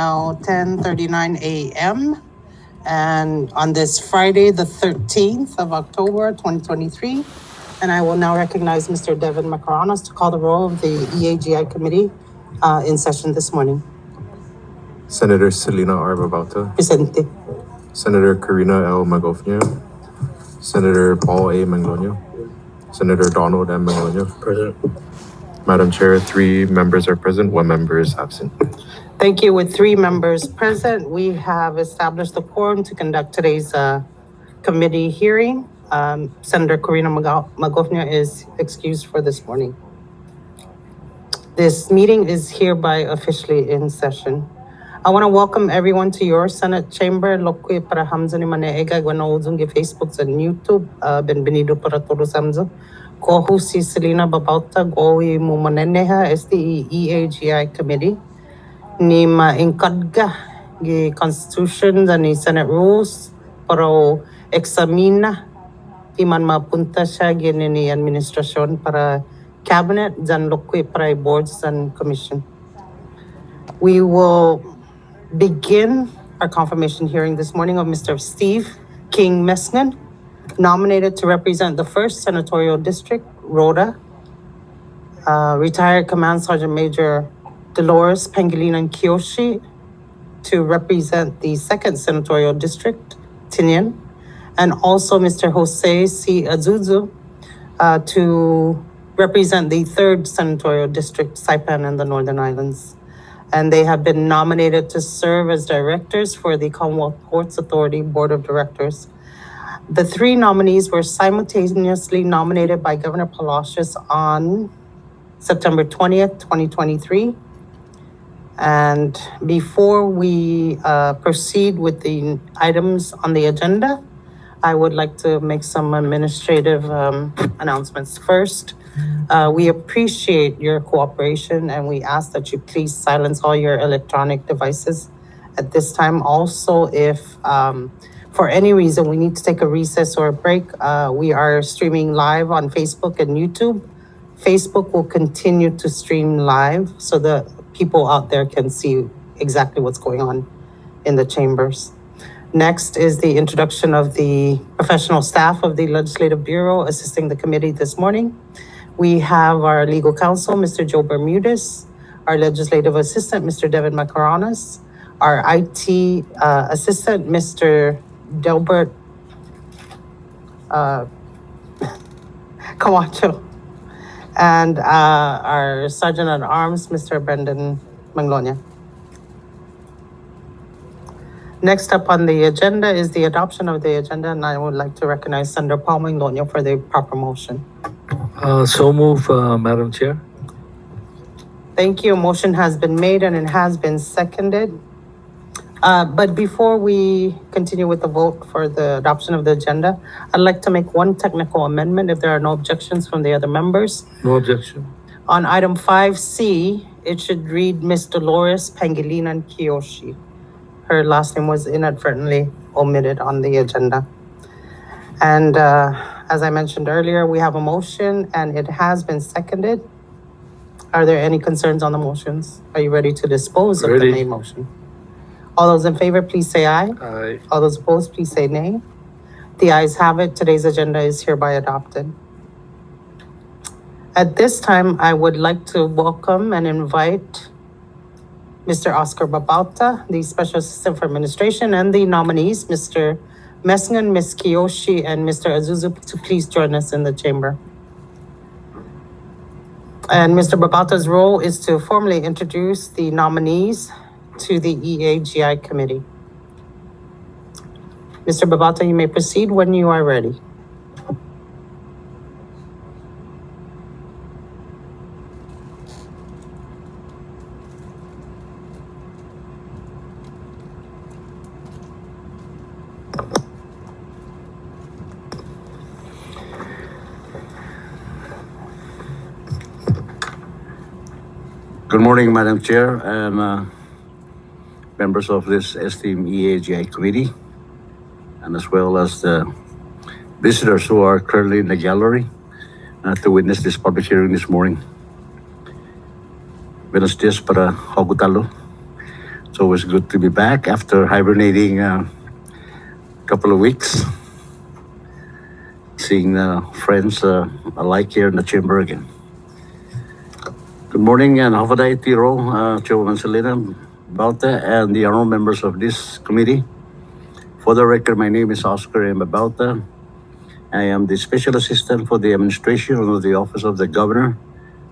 now 10:39 a.m. and on this Friday, the 13th of October, 2023. And I will now recognize Mr. Devin Macaranos to call the roll of the EAGI committee in session this morning. Senator Selena R. Babauta, Presente. Senator Karina L. Magofnia, Senator Paul A. Manglona, Senator Donald M. Manglona. Present. Madam Chair, 3 members are present, 1 member is absent. Thank you. With 3 members present, we have established the quorum to conduct today's committee hearing. Senator Karina Magofnia is excused for this morning. This meeting is hereby officially in session. I want to welcome everyone to your Senate chamber. Lokwe para hamzani maneega gwanawuzungi Facebook and YouTube. Benvenido para todos hamzo. Kohu si Selena Babauta gowi mumaneneha SDE EAGI committee. Ni ma-incadga gi constitution and ni Senate rules para examina iman mapunta siya gini ni administrasyon para cabinet dan lokwe para boards and commission. We will begin our confirmation hearing this morning of Mr. Steve King Mesnan, nominated to represent the 1st Senatorial District, Rhoda. Retired Command Sergeant Major Dolores Pangilinan Kiyoshi to represent the 2nd Senatorial District, Tinian. And also Mr. Jose C. Azuzu to represent the 3rd Senatorial District, Saipan and the Northern Islands. And they have been nominated to serve as directors for the Commonwealth Ports Authority Board of Directors. The 3 nominees were simultaneously nominated by Governor Palacios on September 20th, 2023. And before we proceed with the items on the agenda, I would like to make some administrative announcements. First, we appreciate your cooperation and we ask that you please silence all your electronic devices at this time. Also, if for any reason we need to take a recess or a break, we are streaming live on Facebook and YouTube. Facebook will continue to stream live so the people out there can see exactly what's going on in the chambers. Next is the introduction of the professional staff of the Legislative Bureau assisting the committee this morning. We have our legal counsel, Mr. Joe Bermudez, our legislative assistant, Mr. Devin Macaranos, our IT assistant, Mr. Delbert Camacho, and our Sergeant at Arms, Mr. Brendan Manglona. Next up on the agenda is the adoption of the agenda, and I would like to recognize Senator Paul Manglona for the proper motion. So move, Madam Chair. Thank you. A motion has been made and it has been seconded. But before we continue with the vote for the adoption of the agenda, I'd like to make one technical amendment if there are no objections from the other members. No objection. On item 5C, it should read Ms. Dolores Pangilinan Kiyoshi. Her last name was inadvertently omitted on the agenda. And as I mentioned earlier, we have a motion and it has been seconded. Are there any concerns on the motions? Are you ready to dispose of the main motion? All those in favor, please say aye. Aye. All those opposed, please say nay. The ayes have it. Today's agenda is hereby adopted. At this time, I would like to welcome and invite Mr. Oscar Babauta, the Special Assistant for Administration, and the nominees, Mr. Mesnan, Ms. Kiyoshi, and Mr. Azuzu, to please join us in the chamber. And Mr. Babauta's role is to formally introduce the nominees to the EAGI committee. Mr. Babauta, you may proceed when you are ready. Good morning, Madam Chair and members of this esteemed EAGI committee, and as well as the visitors who are currently in the gallery to witness this public hearing this morning. Buenos dias para Hogutalo. It's always good to be back after hibernating a couple of weeks. Seeing friends alike here in the chamber again. Good morning and Havaday Tiro, Chairwoman Selena Bauta, and the honorable members of this committee. For the record, my name is Oscar M. Bauta. I am the Special Assistant for the Administration of the Office of the Governor.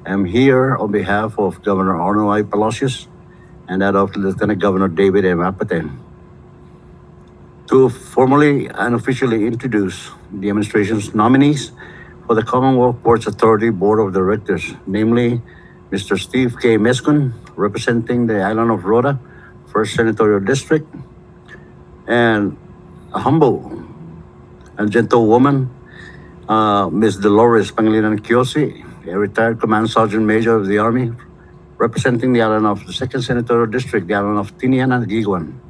I'm here on behalf of Governor Arno I. Palacios and that of Lieutenant Governor David M. Apateng to formally and officially introduce the administration's nominees for the Commonwealth Ports Authority Board of Directors, namely Mr. Steve K. Mescun, representing the island of Rota, 1st Senatorial District, and a humble and gentle woman, Ms. Dolores Pangilinan Kiosi, a retired Command Sergeant Major of the Army, representing the island of the 2nd Senatorial District, the island of Tinian and Giguan.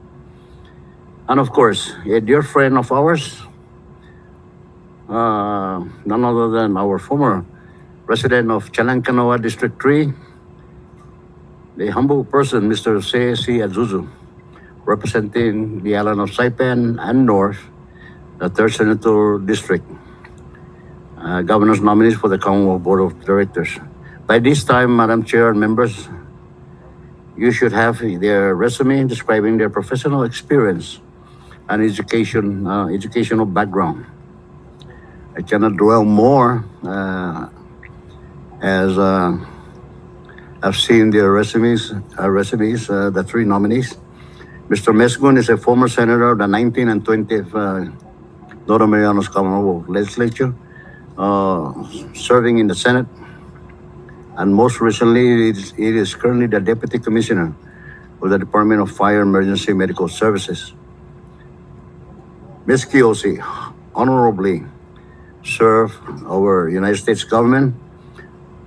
And of course, a dear friend of ours, none other than our former resident of Chalancanoa District 3, the humble person, Mr. C.C. Azuzu, representing the island of Saipan and North, the 3rd Senatorial District, governor's nominees for the Commonwealth Board of Directors. By this time, Madam Chair and members, you should have their resume describing their professional experience and educational background. I cannot dwell more as I've seen their resumes, the three nominees. Mr. Mescun is a former senator of the 19th and 20th Northern Marianas Commonwealth Legislature, serving in the Senate, and most recently, it is currently the Deputy Commissioner of the Department of Fire Emergency Medical Services. Ms. Kiosi honorably served our United States government,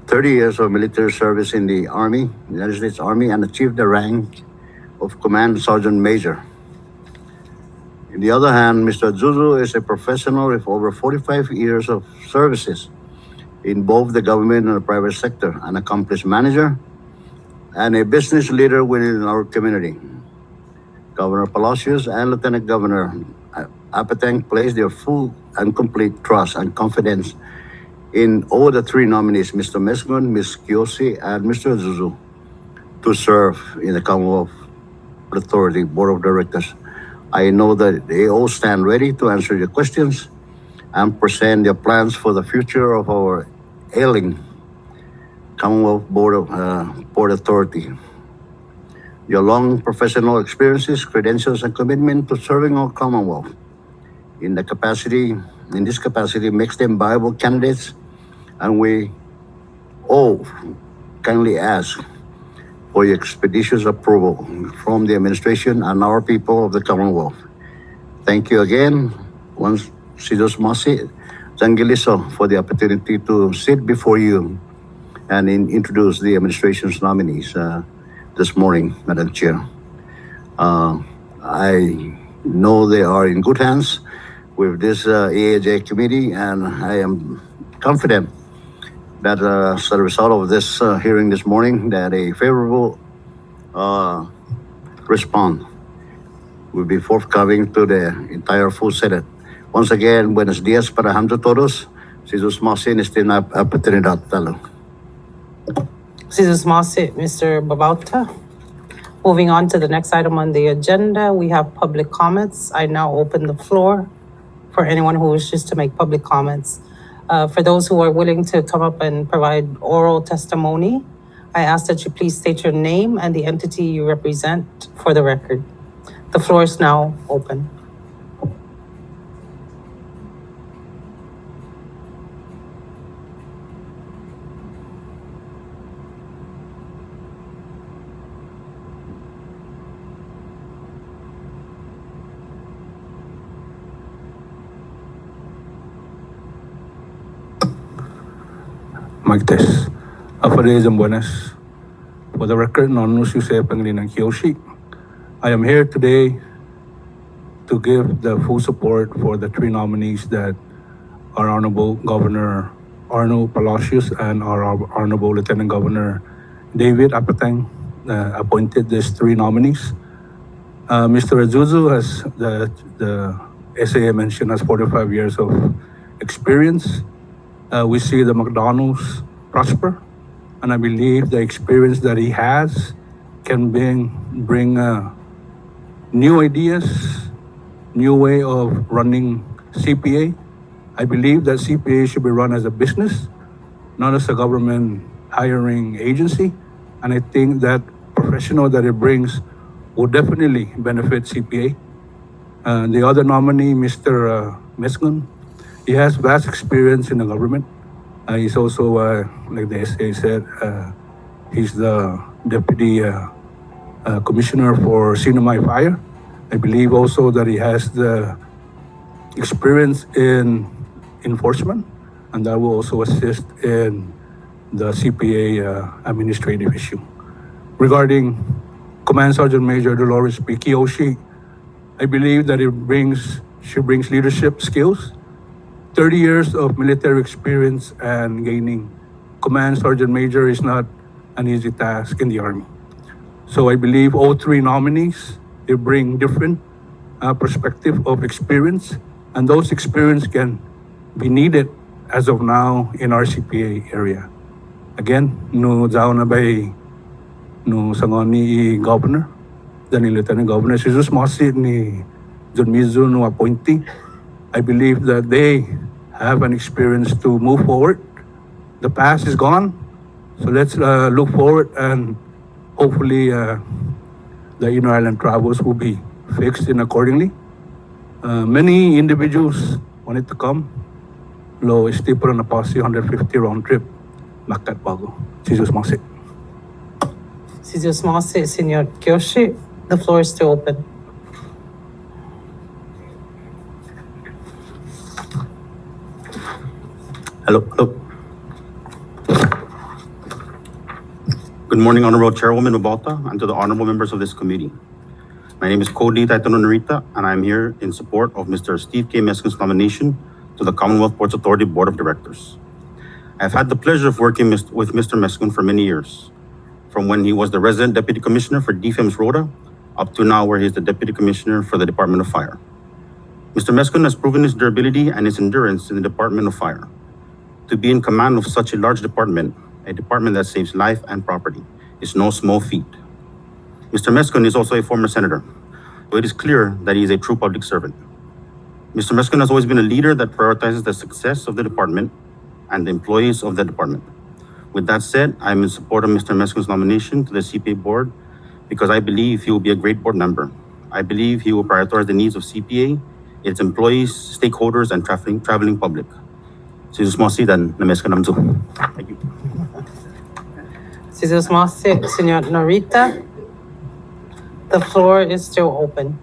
30 years of military service in the Army, United States Army, and achieved the rank of Command Sergeant Major. On the other hand, Mr. Zuzu is a professional with over 45 years of services in both the government and the private sector, an accomplished manager, and a business leader within our community. Governor Palacios and Lieutenant Governor Apateng place their full and complete trust and confidence in all the three nominees, Mr. Mescun, Ms. Kiosi, and Mr. Zuzu, to serve in the Commonwealth Authority Board of Directors. I know that they all stand ready to answer your questions and present their plans for the future of our ailing Commonwealth Board Authority. Your long professional experiences, credentials, and commitment to serving our Commonwealth in this capacity makes them viable candidates, and we all kindly ask for your expeditious approval from the administration and our people of the Commonwealth. Thank you again, once Sidos Masi Zangiliso, for the opportunity to sit before you and introduce the administration's nominees this morning, Madam Chair. I know they are in good hands with this EAJ committee, and I am confident that as a result of this hearing this morning, that a favorable response will be forthcoming to the entire full Senate. Once again, buenos días para todos. Si sus masin na oportunidad talo. Mrs. Masi, Mr. Babauta. Moving on to the next item on the agenda, we have public comments. I now open the floor for anyone who wishes to make public comments. For those who are willing to come up and provide oral testimony, I ask that you please state your name and the entity you represent for the record. The floor is now open. Mic test. Afternoon and buenas. For the record, Nonus Yusef Pangilinan Kioshi. I am here today to give the full support for the three nominees that our Honorable Governor Arno Palacios and our Honorable Lieutenant Governor David Apateng appointed these three nominees. Mr. Azuzu has the SAA mentioned has 45 years of experience. We see the McDonald's prosper, and I believe the experience that he has can bring new ideas, new way of running CPA. I believe that CPA should be run as a business, not as a government hiring agency. And I think that professional that it brings will definitely benefit CPA. The other nominee, Mr. Mescon, he has vast experience in the government. He's also, like the SA said, he's the deputy commissioner for Sinamay Fire. I believe also that he has the experience in enforcement, and that will also assist in the CPA administrative issue. Regarding Command Sergeant Major Dolores P. Kiyoshi, I believe that she brings leadership skills, 30 years of military experience, and gaining Command Sergeant Major is not an easy task in the Army. So I believe all three nominees, they bring different perspective of experience, and those experience can be needed as of now in our CPA area. Again, no daw na bay no sangon ni Governor, then ni Lieutenant Governor Jesus Mosi ni John Mizu no appointee. I believe that they have an experience to move forward. The past is gone, so let's look forward, and hopefully the Inner Island travels will be fixed in accordingly. Many individuals wanted to come. Lo estipro na policy 150 round trip. Makat bago. Jesus Mosi. Jesus Masi, Senor Kiyoshi, the floor is still open. Hello. Good morning, Honorable Chairwoman Mabota, and to the honorable members of this committee. My name is Cody Taitono Narita, and I'm here in support of Mr. Steve K. Mescon's nomination to the Commonwealth Ports Authority Board of Directors. I've had the pleasure of working with Mr. Mescon for many years, from when he was the resident Deputy Commissioner for DFEMS Rota up to now where he's the Deputy Commissioner for the Department of Fire. Mr. Mescon has proven his durability and his endurance in the Department of Fire. To be in command of such a large department, a department that saves life and property, is no small feat. Mr. Mescon is also a former senator, so it is clear that he is a true public servant. Mr. Mescon has always been a leader that prioritizes the success of the department and the employees of the department. With that said, I am in support of Mr. Mescon's nomination to the CPA board because I believe he will be a great board member. I believe he will prioritize the needs of CPA, its employees, stakeholders, and traveling public. Jesus Mosi dan na Mescon namzu. Thank you. Jesus Masi, Senor Narita, the floor is still open.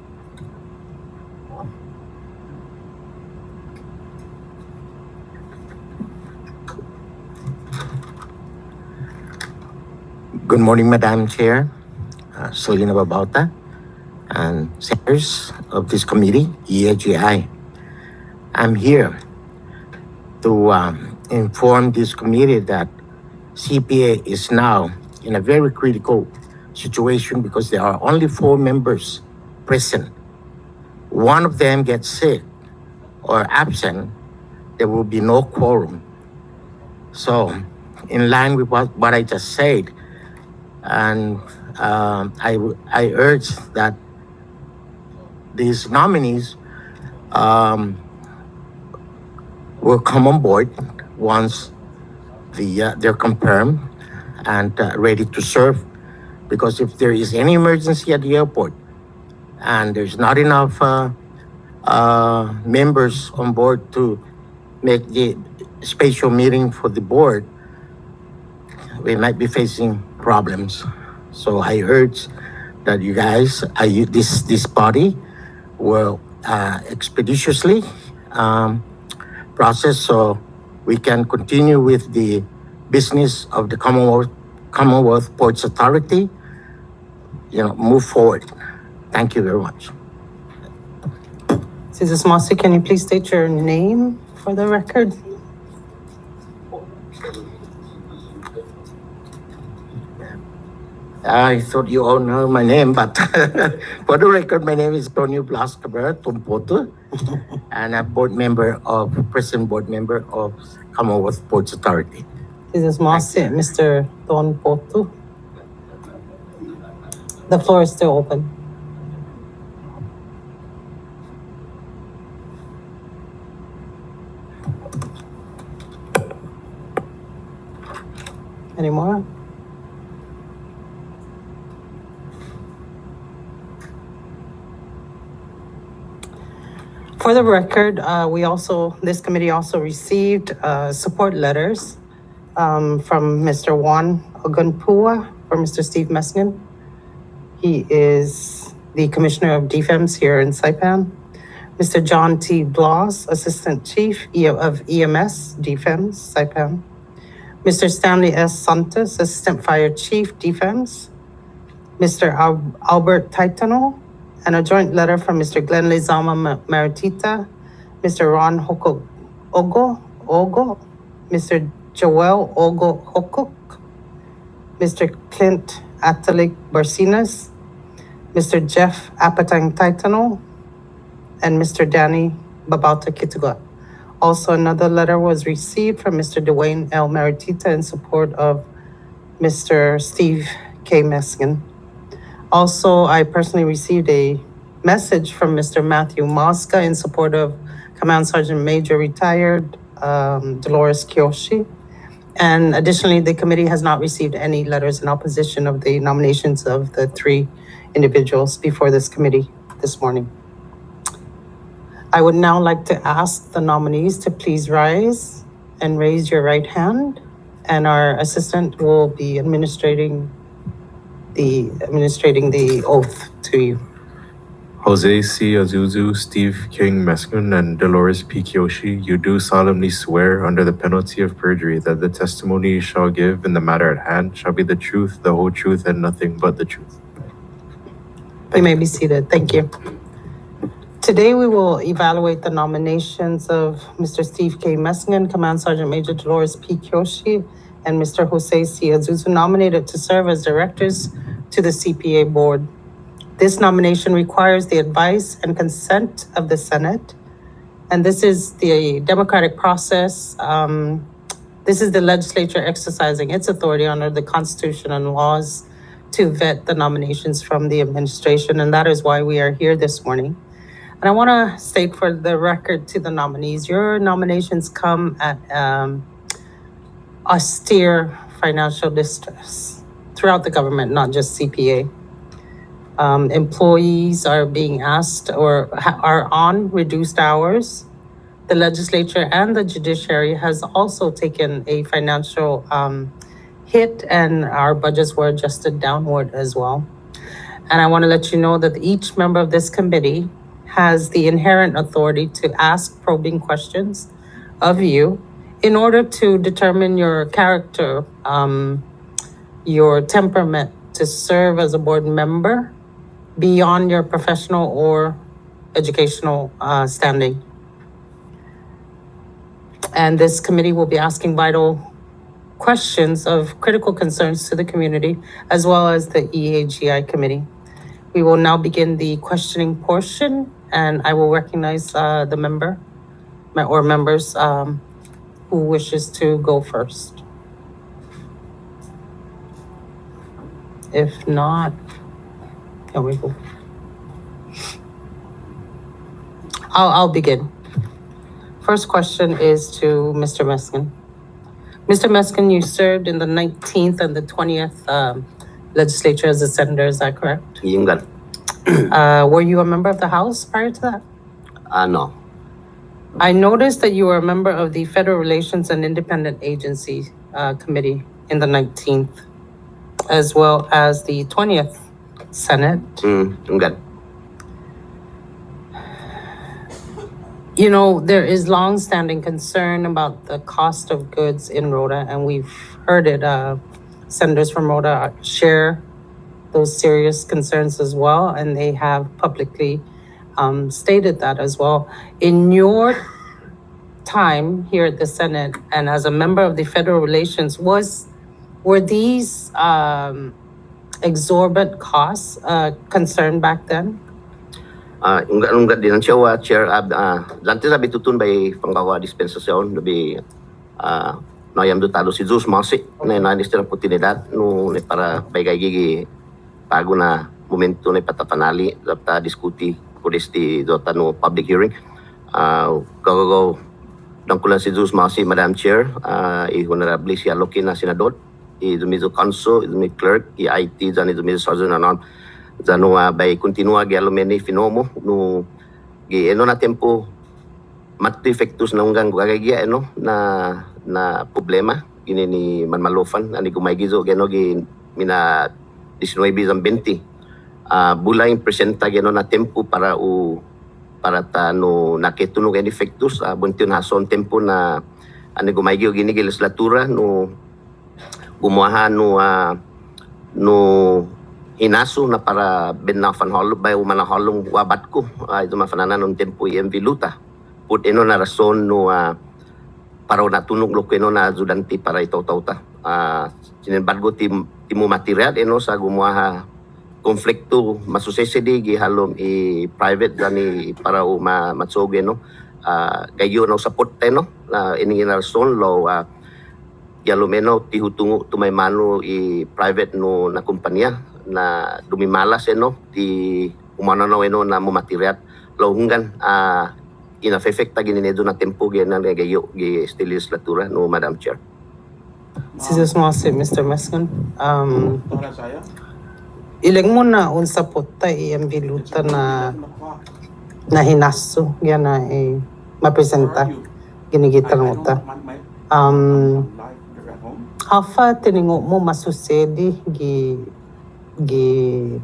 Good morning, Madam Chair, Selena Babauta, and senators of this committee, EAGI. I'm here to inform this committee that CPA is now in a very critical situation because there are only 4 members present. One of them gets sick or absent, there will be no quorum. So, in line with what I just said, and I urge that these nominees will come on board once they're confirmed and ready to serve. Because if there is any emergency at the airport and there's not enough members on board to make the special meeting for the board, we might be facing problems. So I urge that you guys, this body will expeditiously process so we can continue with the business of the Commonwealth Ports Authority, move forward. Thank you very much. Jesus Masi, can you please state your name for the record? I thought you all know my name, but for the record, my name is Tonio Blas Cabrera Tumpoto, and I'm President Board Member of Commonwealth Ports Authority. This is Mr. Don Potu. The floor is still open. Any more? For the record, this committee also received support letters from Mr. Juan Ogunpua for Mr. Steve Meskin. He is the Commissioner of Defense here in Saipan. Mr. John T. Bloss, Assistant Chief of EMS Defense, Saipan. Mr. Stanley S. Santos, Assistant Fire Chief Defense. Mr. Albert Taitano, and a joint letter from Mr. Glenn Lizama Maritita, Mr. Ron Ogo, Mr. Joel Ogo Hokuk, Mr. Clint Atalik Barcinas, Mr. Jeff Apatang Taitano, and Mr. Danny Babauta Kituga. Also, another letter was received from Mr. Dwayne L. Maritita in support of Mr. Steve K. Meskin. Also, I personally received a message from Mr. Matthew Mosca in support of Command Sergeant Major retired Dolores Kyoshi. And additionally, the committee has not received any letters in opposition of the nominations of the 3 individuals before this committee this morning. I would now like to ask the nominees to please rise and raise your right hand, and our assistant will be administrating the oath to you. Jose C. Azuzu, Steve King Meskin, and Dolores P. Kiyoshi, you do solemnly swear under the penalty of perjury that the testimony you shall give in the matter at hand shall be the truth, the whole truth, and nothing but the truth. You may be seated. Thank you. Today, we will evaluate the nominations of Mr. Steve K. Meskin, Command Sergeant Major Dolores P. Kyoshi, and Mr. Jose C. Azuzu, nominated to serve as directors to the CPA board. This nomination requires the advice and consent of the Senate, and this is the democratic process. This is the legislature exercising its authority under the Constitution and laws to vet the nominations from the administration, and that is why we are here this morning. And I want to state for the record to the nominees, your nominations come at austere financial distress throughout the government, not just CPA. Employees are being asked or are on reduced hours. The legislature and the judiciary has also taken a financial hit, and our budgets were adjusted downward as well. And I want to let you know that each member of this committee has the inherent authority to ask probing questions of you in order to determine your character, your temperament to serve as a board member beyond your professional or educational standing. And this committee will be asking vital questions of critical concerns to the community, as well as the EAGI committee. We will now begin the questioning portion, and I will recognize the member or members who wishes to go first. If not, can we go? I'll begin. First question is to Mr. Meskin. Mr. Meskin, you served in the 19th and the 20th legislature as a senator, is that correct? Yungan. Were you a member of the House prior to that? No. I noticed that you were a member of the Federal Relations and Independent Agency Committee in the 19th, as well as the 20th Senate. Yungan. You know, there is long-standing concern about the cost of goods in Rhoda, and we've heard it. Senators from Rhoda share those serious concerns as well, and they have publicly stated that as well. In your time here at the Senate and as a member of the Federal Relations, were these exorbitant costs a concern back then? Unggad din ang siya chair lantes abi tutun bay panggawa dispensasyon labi noyam dotado si Jesus Masi na nanister oportunidad no ne para bay gigi bago na momento na patapanali lapta diskuti por este dota no public hearing go nang kulang si Jesus Masi Madam Chair honorable si alokin na senador dumizo council dumi clerk IT dan dumizo sergeant anon zano bay continua gi alumeni finomo no gi na tempo mat defectus na unggang gagaya na problema gini ni manmalofan ani gumay gizo geno gi mina 19 ang 20 bulay presenta geno na tempo para ta no nakitunog ang defectus buntion hason tempo na ani gumay giyo gini gi legislatura no gumaha no inaso na para benafan holo bay umanaholong wabat ko ito mafananan ng tempo MV Luta put ino na rason no para natunog lo keno na ajudanti para ito tauta sinembargo timo material ino sa gumaha konflikto masusese di gihalom private gani para matsoge no gayo no support no na ini rason lo yalomeno tihutungo tumay mano private no na kumpanya na dumimalas ti umano na mo material lo hunggan ina-effecta gini nedo na tempo gina na gayo gi legislatura no Madam Chair. Jesus Masi, Mr. Mescon. Ilang mo na unsa po ta EMV Luta na hinaso yan na mapresenta ginigitan mo ta. Hafa tiningo mo masusedi gi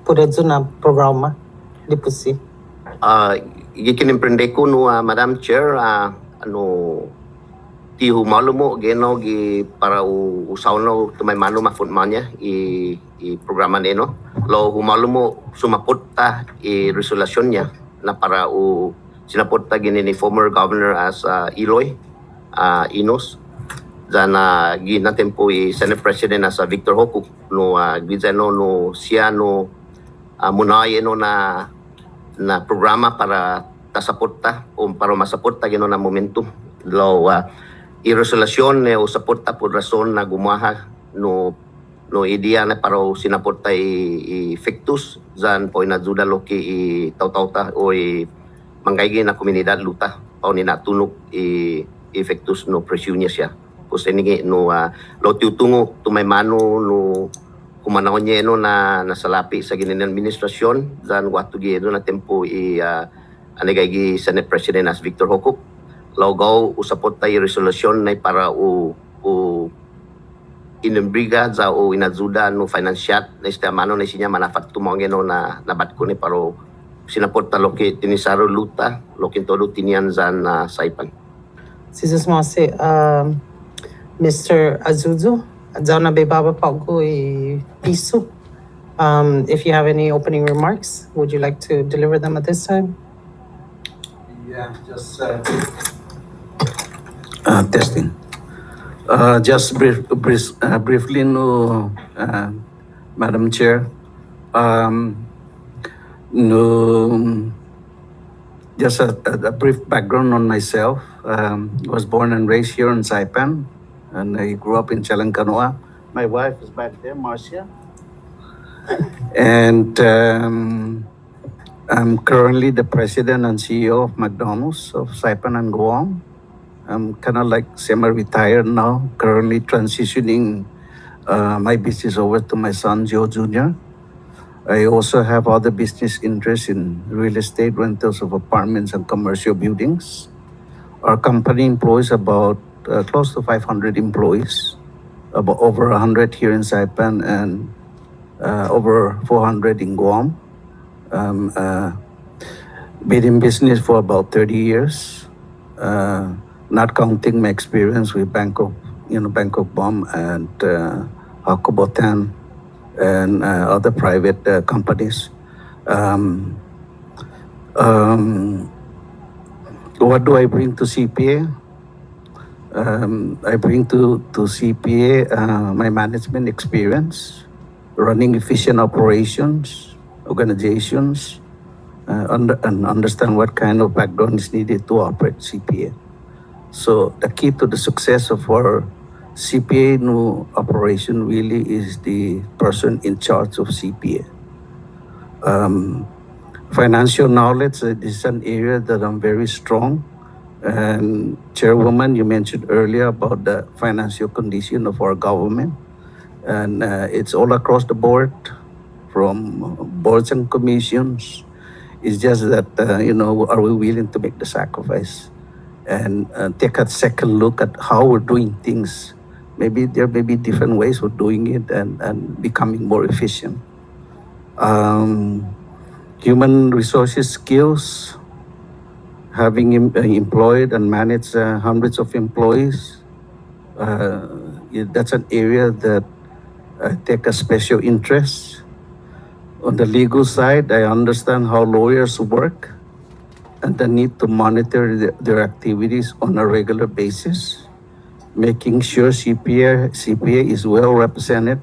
puredzo na programa di po si gikinimprende ko no Madam Chair ti humalo mo geno gi para usaw no tumay mano mafundmanya i programa neno lo humalo mo sumapot ta resolusyon niya na para sinapot ta gini ni former governor as Iloy Inos dana gina tempo Senate President as Victor Hoku no gizano no siya no munay na programa para tasaporta o para masaporta gino na momentum lo i-resolusyon o saporta por rason na gumaha no idea na para sinaporta effectus zan po inajuda lo ki taw-tawta o manggaygi na komunidad luta o ni natunog effectus no presyo niya siya pues ini no lo tiutungo tumay mano no kumanahon niya na nasalapi sa ginin administrasyon dan wato gi na tempo anigay Senate President as Victor Hokuk logaw usapot tayo resolusyon na para inimbriga za inajuda no financial na istamano na sinya manafat tumong na nabat ko ni paro sinapot ta loki tinisaro luta lokin todo tinian zan saipan. Jesus Masi, Mr. Azuzu, daw na baba pa ko piso. If you have any opening remarks, would you like to deliver them at this time? Yeah, just testing. Just briefly, no, Madam Chair. No, just a brief background on myself. Was born and raised here in Saipan, and I grew up in Chalancanoa. My wife is back there, Marcia. And I'm currently the president and CEO of McDonald's of Saipan and Guam. I'm kind of like semi-retired now, currently transitioning my business over to my son, Joe Jr. I also have other business interests in real estate, rentals of apartments and commercial buildings. Our company employs about close to 500 employees, about over 100 here in Saipan and over 400 in Guam. Been in business for about 30 years. Not counting my experience with Bangkok Bomb and Hakobotan and other private companies. What do I bring to CPA? I bring to CPA my management experience, running efficient operations, organizations, and understand what kind of background is needed to operate CPA. So the key to the success of our CPA new operation really is the person in charge of CPA. Financial knowledge is an area that I'm very strong. And Chairwoman, you mentioned earlier about the financial condition of our government. And it's all across the board, from boards and commissions. It's just that, are we willing to make the sacrifice and take a second look at how we're doing things? Maybe there may be different ways of doing it and becoming more efficient. Human resources skills, having employed and managed hundreds of employees, that's an area that I take a special interest. On the legal side, I understand how lawyers work and the need to monitor their activities on a regular basis, making sure CPA is well represented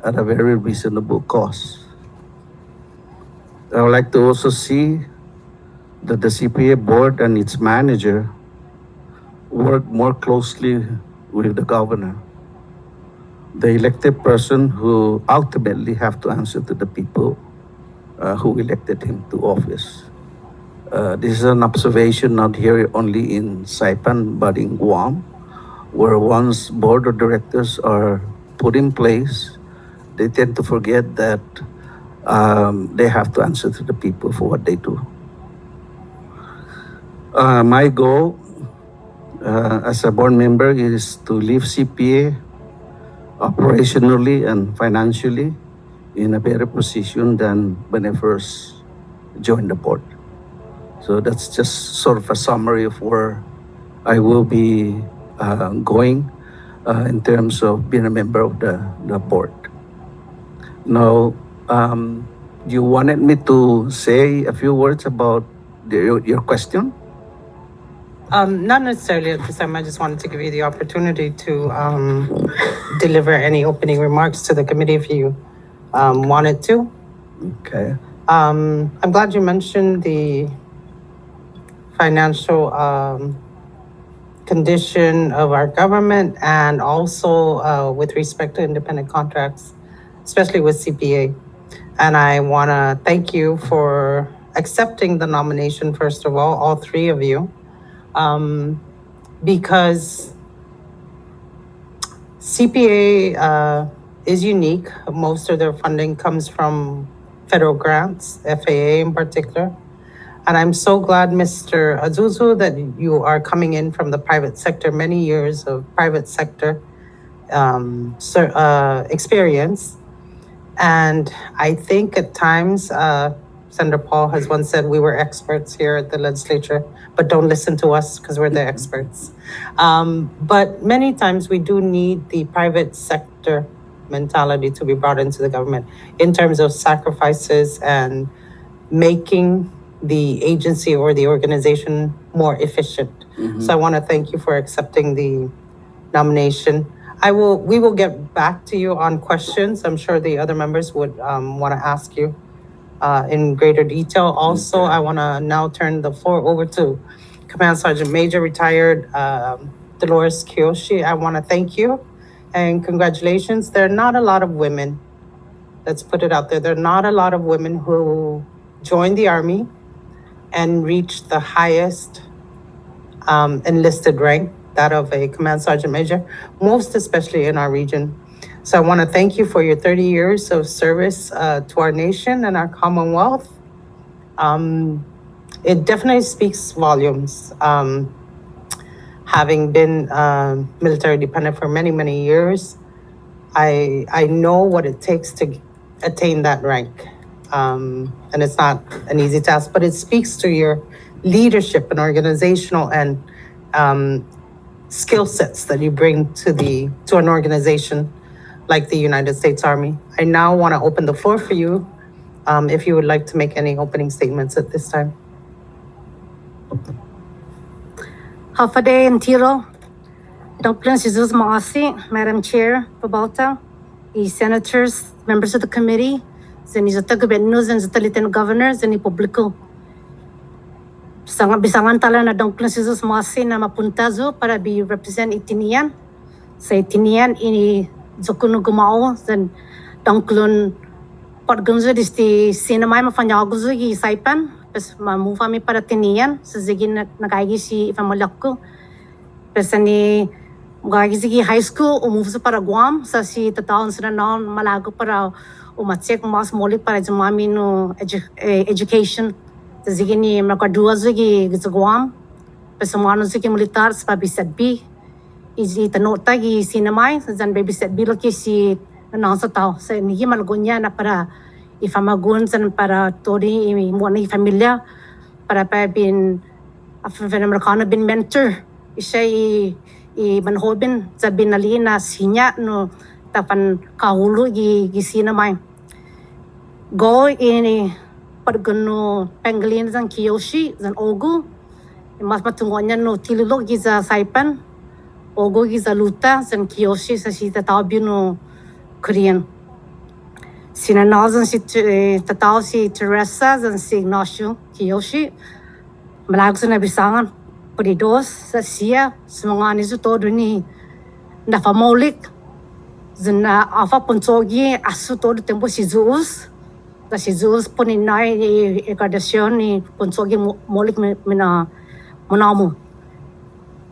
at a very reasonable cost. I would like to also see that the CPA board and its manager work more closely with the governor, the elected person who ultimately have to answer to the people who elected him to office. This is an observation not here only in Saipan, but in Guam, where once board of directors are put in place, they tend to forget that they have to answer to the people for what they do. My goal as a board member is to leave CPA operationally and financially in a better position than when I first joined the board. So that's just sort of a summary of where I will be going in terms of being a member of the board. Now, you wanted me to say a few words about your question? Not necessarily at this time. I just wanted to give you the opportunity to deliver any opening remarks to the committee if you wanted to. Okay. I'm glad you mentioned the financial condition of our government and also with respect to independent contracts, especially with CPA. And I want to thank you for accepting the nomination, first of all three of you, because CPA is unique. Most of their funding comes from federal grants, FAA in particular. And I'm so glad, Mr. Azuzu, that you are coming in from the private sector, many years of private sector experience. And I think at times, Senator Paul has once said we were experts here at the legislature, but don't listen to us because we're the experts. But many times we do need the private sector mentality to be brought into the government in terms of sacrifices and making the agency or the organization more efficient. So I want to thank you for accepting the nomination. We will get back to you on questions. I'm sure the other members would want to ask you in greater detail. Also, I want to now turn the floor over to Command Sergeant Major retired Dolores Kiyoshi. I want to thank you and congratulations. There are not a lot of women, let's put it out there, there are not a lot of women who joined the Army and reached the highest enlisted rank, that of a Command Sergeant Major, most especially in our region. So I want to thank you for your 30 years of service to our nation and our Commonwealth. It definitely speaks volumes. Having been military dependent for many, many years, I know what it takes to attain that rank. And it's not an easy task, but it speaks to your leadership and organizational and skill sets that you bring to an organization like the United States Army. I now want to open the floor for you if you would like to make any opening statements at this time. Hafade and Tiro, Dr. Jesus Maasi, Madam Chair, Pabalta, senators, members of the committee, zani zata governors and zata lieutenant governors, zani publiko. Bisangan tala na dongklon si Jesus Masi na mapunta zo para be represent itinian. Sa itinian ini zokuno gumao zan dongklon paggunzo disti sinamay mafanyago zo gi saipan. Pes move kami para tinian sa zigin nagagi si ifamolako. Pes ni magagi si high school move sa para Guam sa si tataon sa na malago para umatsek mas molik para jumami no education. Zigini makadua zigi Guam. Pesamano zigi militar sa bisadbi. Iji tanota gi sinamay zan bisadbi lo ki si nanasa tao. Sa nigi malagonya na para ifamagun zan para tori muna familia para pa bin African Americano bin mentor. Isa i manhobin sa binali na sinya no tapan kahulu gi sinamay. Go ini pagano penglin zan kiyoshi zan ogu mas matungonya no tililo giza saipan ogu giza luta zan kiyoshi sa si tatao no Korean sinana zan si tatao si Teresa zan si Ignacio Kiyoshi malag sa nabisangan paridos sa siya mga niso todo ni nafamolik zan na afa punsogi asu todo tempo si Zeus da si Zeus poninay ni Kardashian ni punsogi molik mina monamo.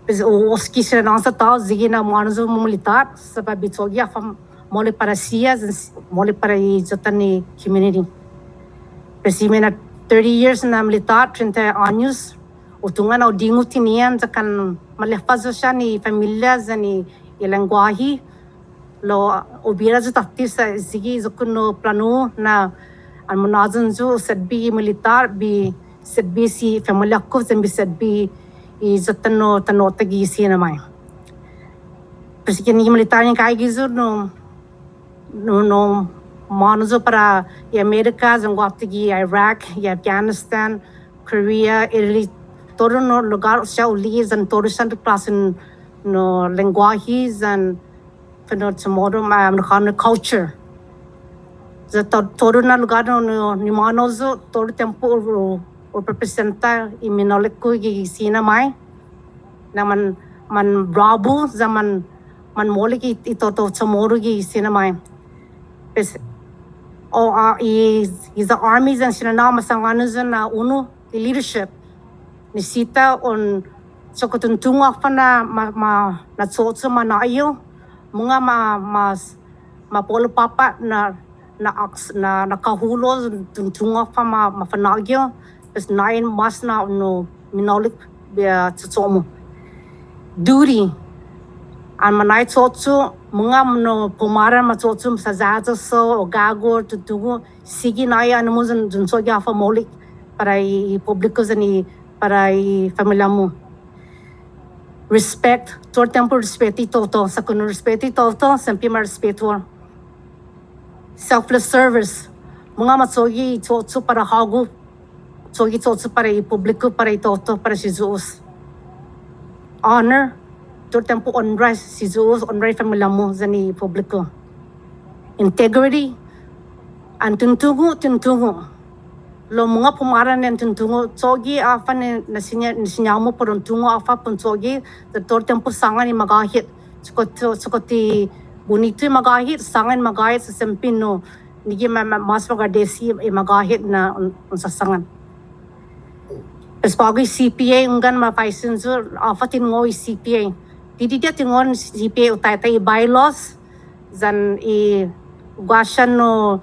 Pes oski sila nasa tao zigi na manazo militar sa pabitsogi afam molik para siya molik para izotan ni community. Pes na 30 years na militar 30 años utungan au dingu tinian zakan malefazo siya ni familia ni ilangwahi lo obira zo taktis sa zigi zokuno plano na ang manazan zo sadbi militar bi sadbi si familia ko zan bi sadbi izatano tanotagi sinamay. Persikin ni militar ni kaya gizo no manazo para i Amerika zan guaptigi Iraq, i Afghanistan, Korea, Italy, todo no lugar siya uli zan todo siya klasen no lenguahe zan penot sumodo Americano culture. Za todo na lugar no ni manozo todo tempo o representa i minoliko gi sinamay na man bravo zaman man molik ito to sumodo gi sinamay. Pes is the armies and sinana masangano na uno the leadership ni sita on sokotuntunga pa na natsotso manayo mga mapolo papa na nakahulo tuntunga pa mafanagyo is 9 mas na no minolik bia tsotsomo duty an manay tsotso mga no pumaran matsotso sa zazo so o gagor tutungo sige na ya ano mo junso ya fa molik para i publiko zani para i familia mo respect todo tempo respeto toto sa kuno respeto toto sempre mais respeito selfless service mga matsogi tsotso para hago tsogi tsotso para i publiko para i toto para si Jesus honor todo tempo honra si Jesus honra familia mo zani publiko integrity ang tuntungo lo mga pumaran ng tuntungo tsogi afa nasinya mo por tungo afa pun tsogi todo tempo sangan ni magahit sukoti bonito yung magahit sangan magahit sa sempino nigi mas magadesi magahit na unsasangan. As pagi CPA ungan mapaisin so afa tingo CPA didi dia tingon CPA utay bylaws zan i guashan no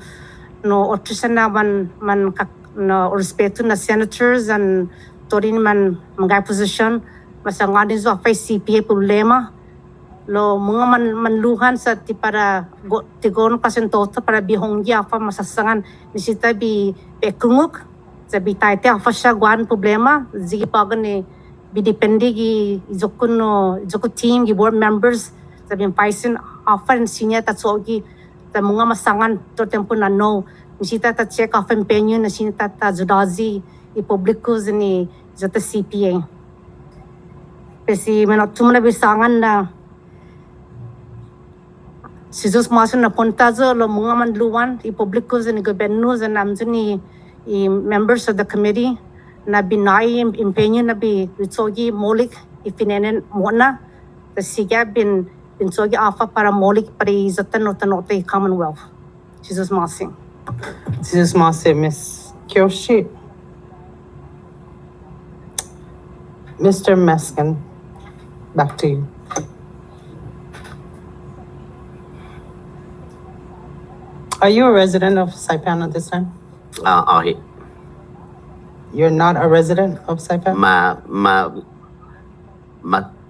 otrisan na man no respeto na senators and torin man mga position masangadin so afa CPA problema lo mga manluhan sa ti para tigon kasen toto para bihonggi afa masasangan nisita bi ekunguk sa bi taite afa siya guan problema zigi pagan ni bidepende gi joko team gi board members sa bi paisin afa sinya tatsogi sa mga masangan to tempo na no nisita ta check afa empenyo na sinita ta judazi i publiko ni jota CPA kasi manot tumna bisangan na Si Jesus Masin na punta zo lo mga manluan i publiko sa ni gobyerno sa namzo ni i members of the committee na binay empeño na bi ritsogi molik ifinenen mona the siga bin sogi afa para molik para izatan no tanote Commonwealth. Si Jesus Masin. Jesus Mase, Miss Kyoshi. Mr. Meskin, back to you. Are you a resident of Saipan at this time? Okay. You're not a resident of Saipan?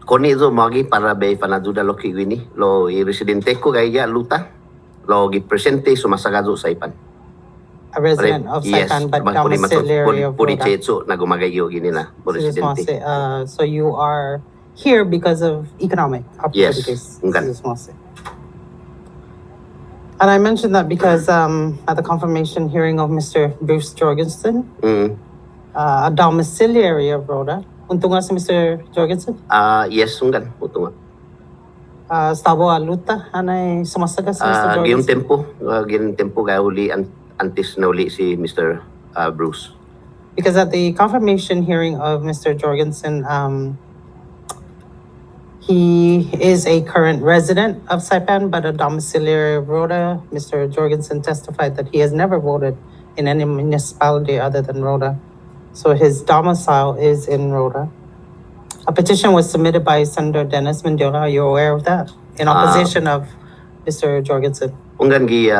Koni zo magi para be panaduda lo kigwini lo i residente ko gaya luta lo gi presente sumasagado sa ipan. A resident of Saipan, but domiciliary of Puri Rhoda. chetso na gumagayo gini na po Jesus residente. Mase, so you are here because of economic opportunities. Yes, Jesus Mase. And I mentioned that because at the confirmation hearing of Mr. Bruce Jorgensen, a domiciliary of Rhoda, untunga si Mr. Jorgensen, Yes, ungan utunga. stabo aluta, anay sumasaga si Mr. Giyong Jorgensen. tempo ga uli antes na uli si Mr. Bruce. Because at the confirmation hearing of Mr. Jorgensen, he is a current resident of Saipan, but a domiciliary of Rhoda. Mr. Jorgensen testified that he has never voted in any municipality other than Rhoda. So his domicile is in Rhoda. A petition was submitted by Senator Dennis Mendiola. Are you aware of that? In opposition of Mr. Jorgensen. Ungan gi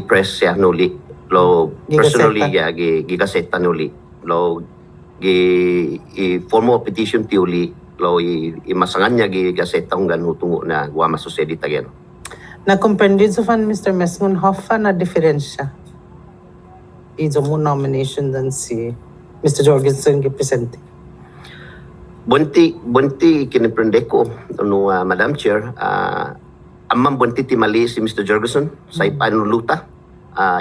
press siya nuli lo personally gi gaseta nuli lo i formal petition ti uli lo i masangan niya gi gaseta ungan hutungo na Guama Society tagen. Na-comprendido fan Mr. Mesmun Hoffa na diferensya. Izo mo nomination dan si Mr. Jorgensen gipresente. Bunti kiniprende ko no Madam Chair amam bunti ti mali si Mr. Jorgensen sa ipanuluta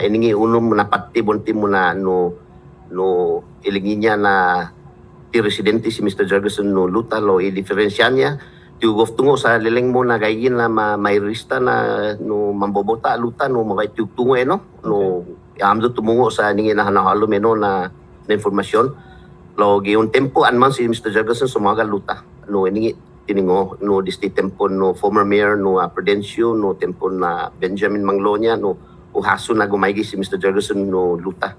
iningi uno mo na pati bunti mo na no ilingi niya na ti residente si Mr. Jorgensen no luta lo i-diferensya niya ti ugoftungo sa leleng mo na gayin na may rista na no mambobota luta no mga tiugtungo no amdo tumungo sa iningi na hanahalo meno na informasyon lo giun tempo anman si Mr. Jorgensen sumaga luta no iningi tiningo no disti tempo no former mayor no Prudencio no tempo na Benjamin Manglonia no uhaso na gumaygi si Mr. Jorgensen no luta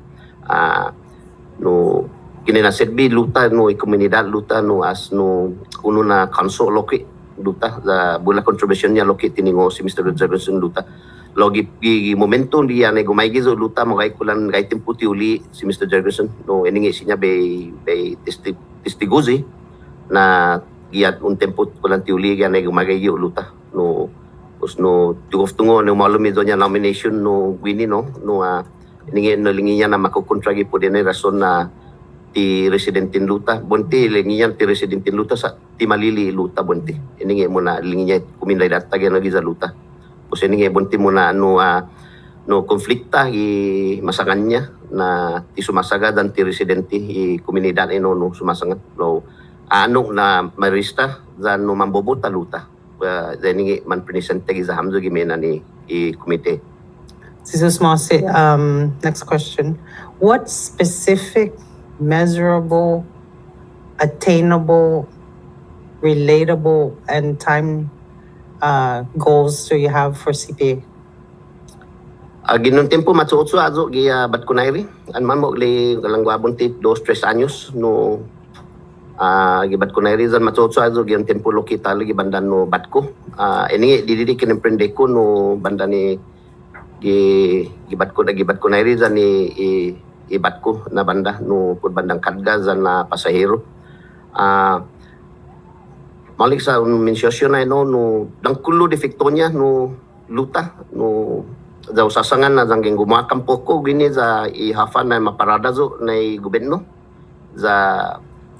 no kininaserbi luta no komunidad luta no as no uno na kanso loki luta da bula contribution niya loki tiningo si Mr. Jorgensen luta logi momento dia na gumaygi zo luta mo kay kulan kay tempo ti uli si Mr. Jorgensen no iningi sinya be testiguzi na giat un tempo kulan ti uli na gumagay luta no tugoftungo no malumi do niya nomination no wini no iningi no lingi niya na makukontragi po din rason na ti residentin luta bonti lingi niya ti residentin luta sa ti malili luta bonti iningi mo na lingi niya kuminday data gano giza luta kasi iningi bonti mo na no konflikta i masangan niya na ti sumasaga dan ti residente i komunidad no sumasangan no ano na marista dan no mambobota luta iningi man presente giza hamzo gimena ni i komite. Jesus Mase, next question. What specific, measurable, attainable, relatable, and time goals do you have for CPA? Ginon tempo matsuotso azo giya bat kunairi anman mo li kalangwabon ti 2-3 anyos no gibat kunairi zan matsuotso azo giyon tempo lo kita lagi bandan no batko ini dididi kinemprende ko no bandani gibat ko nairi zan ibat ko na banda no pud bandang kadga zan na pasahero malik sa mensyon na no dangkulo defekto niya no luta no daw sasangan na zangging gumakam po ko gini za ihafan na maparada zo na gobyerno za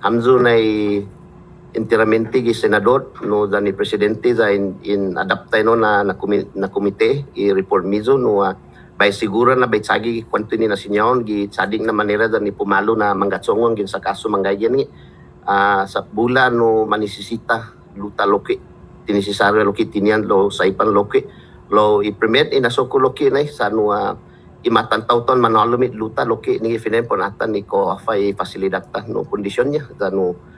hamzo na interamenti gi senador no za ni presidente za in adaptay no na komite i report mizo no bay siguro na bay tsagi kwanto ni na sinyaon gi tsading na manera za ni pumalo na mangatsongong gin sa kaso manggayan ni sa bula no manisisita luta loki tinisisaro loki tinian lo saipan loki lo i-permit inasoko loki na sa no imatantaw ton manalumit luta loki ni finen ponatan ni ko afay fasilidad no kondisyon niya no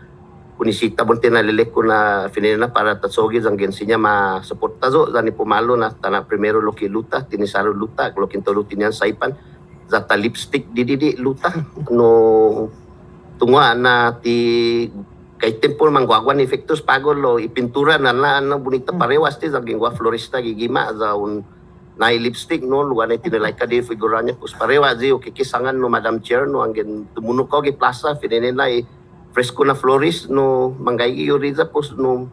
kunisita bunti na lilek ko na finina para tatsogi ang gensinya ma-suporta zo ni pumalo na tana primero loki luta tinisaro luta loki tolo tinian saipan zata lipstick didi luta no tungwa na ti kay tempo mangguagwan efektos pagol lo ipintura na ano bonita parewas ti ang gingwa florista gigima za un na lipstick no lugar na tinilay ka di figuranya pus parewa zi o kikisangan no Madam Chair no ang tumuno ko gi plaza finina fresco na florist no manggay yuriza pos no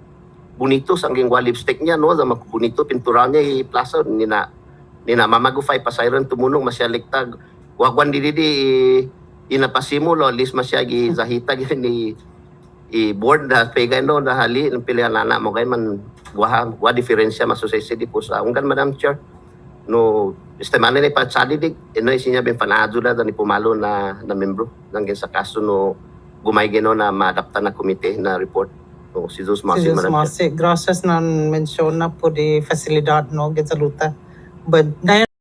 bonito sang gingwa lipstick niya no za bonito pintura niya i plaza nina mamagufay pasayran tumunong masyaligtag wagwan di inapasimo lo lis masyagi zahita ni i board na pega no na hali ng pilihan na mo kay man wa diferensya masosaysi di po sa unggan Madam Chair no estimane ni patsadi dig ino isinya ben panado na ni pumalo na membro nang sa kaso no gumay gino na maadapta na komite na report no si Jesus Masi Madam Chair. Gracias na mention na po di facilidad no sa luta. But ngayon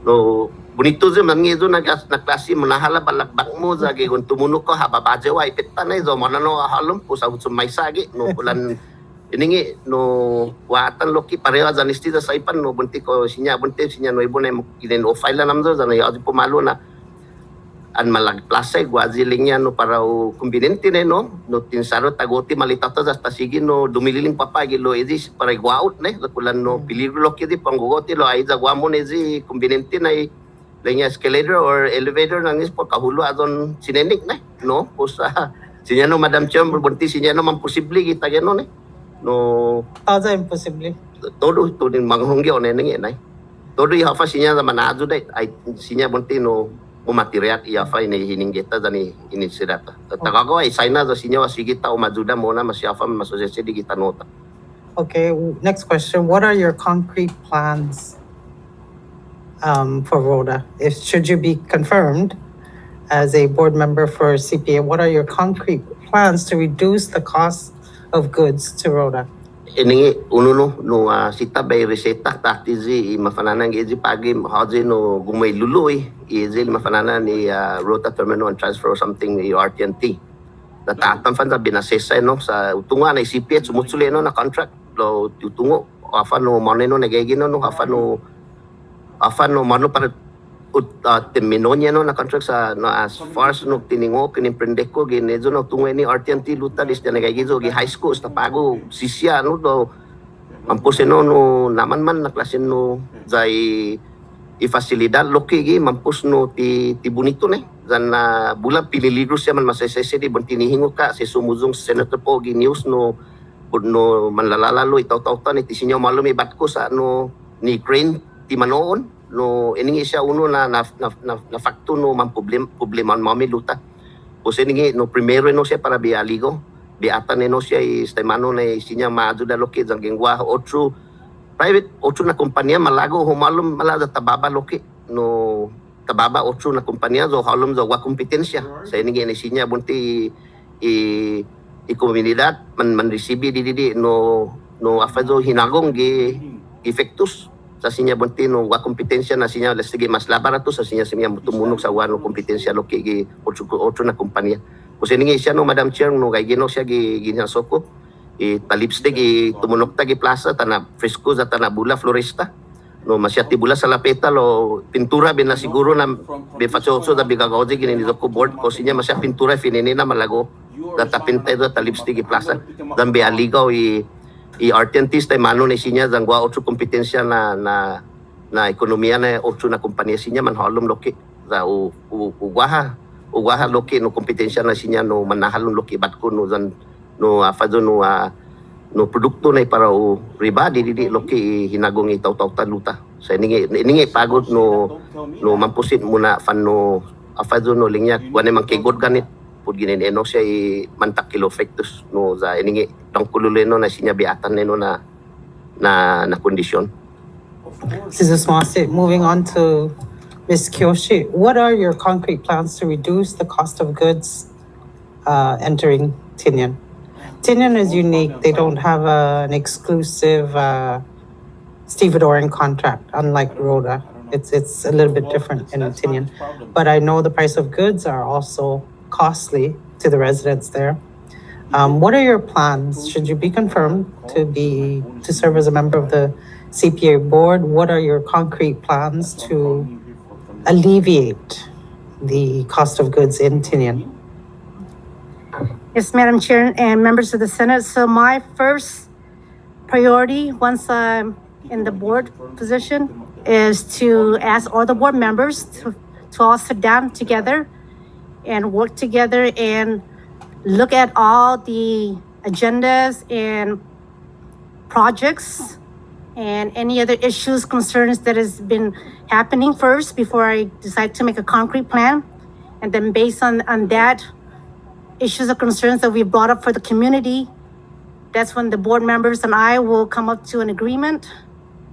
no bonito zo man ngido na klase manahala balakbak mo za gi kun tumuno ko hababaje wa ipetta na zo manano halom po sa sumay sagi no bulan iningi no watan loki pareha zanisti sa saipan no bunti ko sinya no ibon ay inen o file na namzo za na yadi pumalo na an malag plasa guaziling no para o conveniente no tinsaro tagoti malitata sa tasigi no dumililing papagi lo edis para guaut ne kulan no peligro ki di panggugoti lo ay guamo ne zi conveniente na lenya escalator or elevator nang is po kahulo adon sinenik ne no pusa sinya no Madam Chair bunti sinya no man posible kita gano ne no taza imposible. todo din manghonggi one ne ngai todo i hafa sinya sa manado dai ay sinya bunti no umatiriat iya fa ini hininggeta dani ini sidata. Tagago ay signa do sinyo sigita umaduda muna masyafa masosese di kita nota. Okay, next question. What are your concrete plans for Rhoda? If should you be confirmed as a board member for CPA, what are your concrete plans to reduce the cost of goods to Rhoda? Ini uno no sita bay reseta tatizi mafanana ngeji pagi haji no gumay luluy izil mafanana ni Rota terminal and transfer or something ni RTNT. Natatan fan sa binasesa no sa utunga na CPA sumutsuli no na contract lo utungo afa no maneno nagigino no afa no mano para termino niya no na contract sa no as far as no tiningo kinimprende ko ginezo no tungo ni RTNT luta dis na nagagizo gi high school sta pago sisya no do mampuse no naman man na klase no zay i-facilidad loki gi mampus no ti bonito ne zan na bulan pililigro siya man masesese di tinihingo ka si sumuzong senator po gi news no manlalalalo itaw-tawtan iti sinyo malumi batko sa no ni Crane ti manoon no iningi siya uno na fakto no man problema mami luta o iningi no primero no siya para bialigo biatan no siya istemano na sinya maaduda loki ang gingwa otro private otro na kompanya malago humalom malada tababa loki no tababa otro na kompanya zo halom zo wa kompetensya sa iningi ni sinya bunti i komunidad man resibi di no afazo hinagong gi efektos sa sinya bunti no wa kompetensya na sinya sige mas labarato sa sinya tumunog sa wano kompetensya loki gi otro na kompanya kasi ningi siya no Madam Chair no kay gino siya ginasoko talipstig tumunog ta gi plaza tana fresco za tana bula florista no masyati bula sa lapeta lo pintura bin na siguro na bifatsoso da bigagaoji gini ko board ko sinya masya pintura finenina malago data pintay do talipstig gi plaza dan be aligaw i artentista mano ni sinya zangwa otro kompetensya na ekonomiya na otro na kompanya sinya man halom loki za uwaha loki no kompetensya na sinya no manahalom loki batko no zan no afazo no no produkto na para o riba di loki hinagong itaw-taw taluta sa iningi pagod no mampusit muna fan no afado no linya kuan mang kigod ganit pud gineneno siya mantak kilo factus no za iningi tangkululeno na sinya biatan neno na kondisyon. Mrs. Masi, moving on to Ms. Kyoshi, what are your concrete plans to reduce the cost of goods entering Tinian? Tinian is unique. They don't have an exclusive stevedoring contract, unlike Rhoda. It's a little bit different in Tinian. But I know the price of goods are also costly to the residents there. What are your plans? Should you be confirmed to serve as a member of the CPA board? What are your concrete plans to alleviate the cost of goods in Tinian? Yes, Madam Chair and members of the Senate. So my first priority, once I'm in the board position, is to ask all the board members to all sit down together and work together and look at all the agendas and projects and any other issues, concerns that has been happening first before I decide to make a concrete plan. And then based on that, issues or concerns that we brought up for the community, that's when the board members and I will come up to an agreement,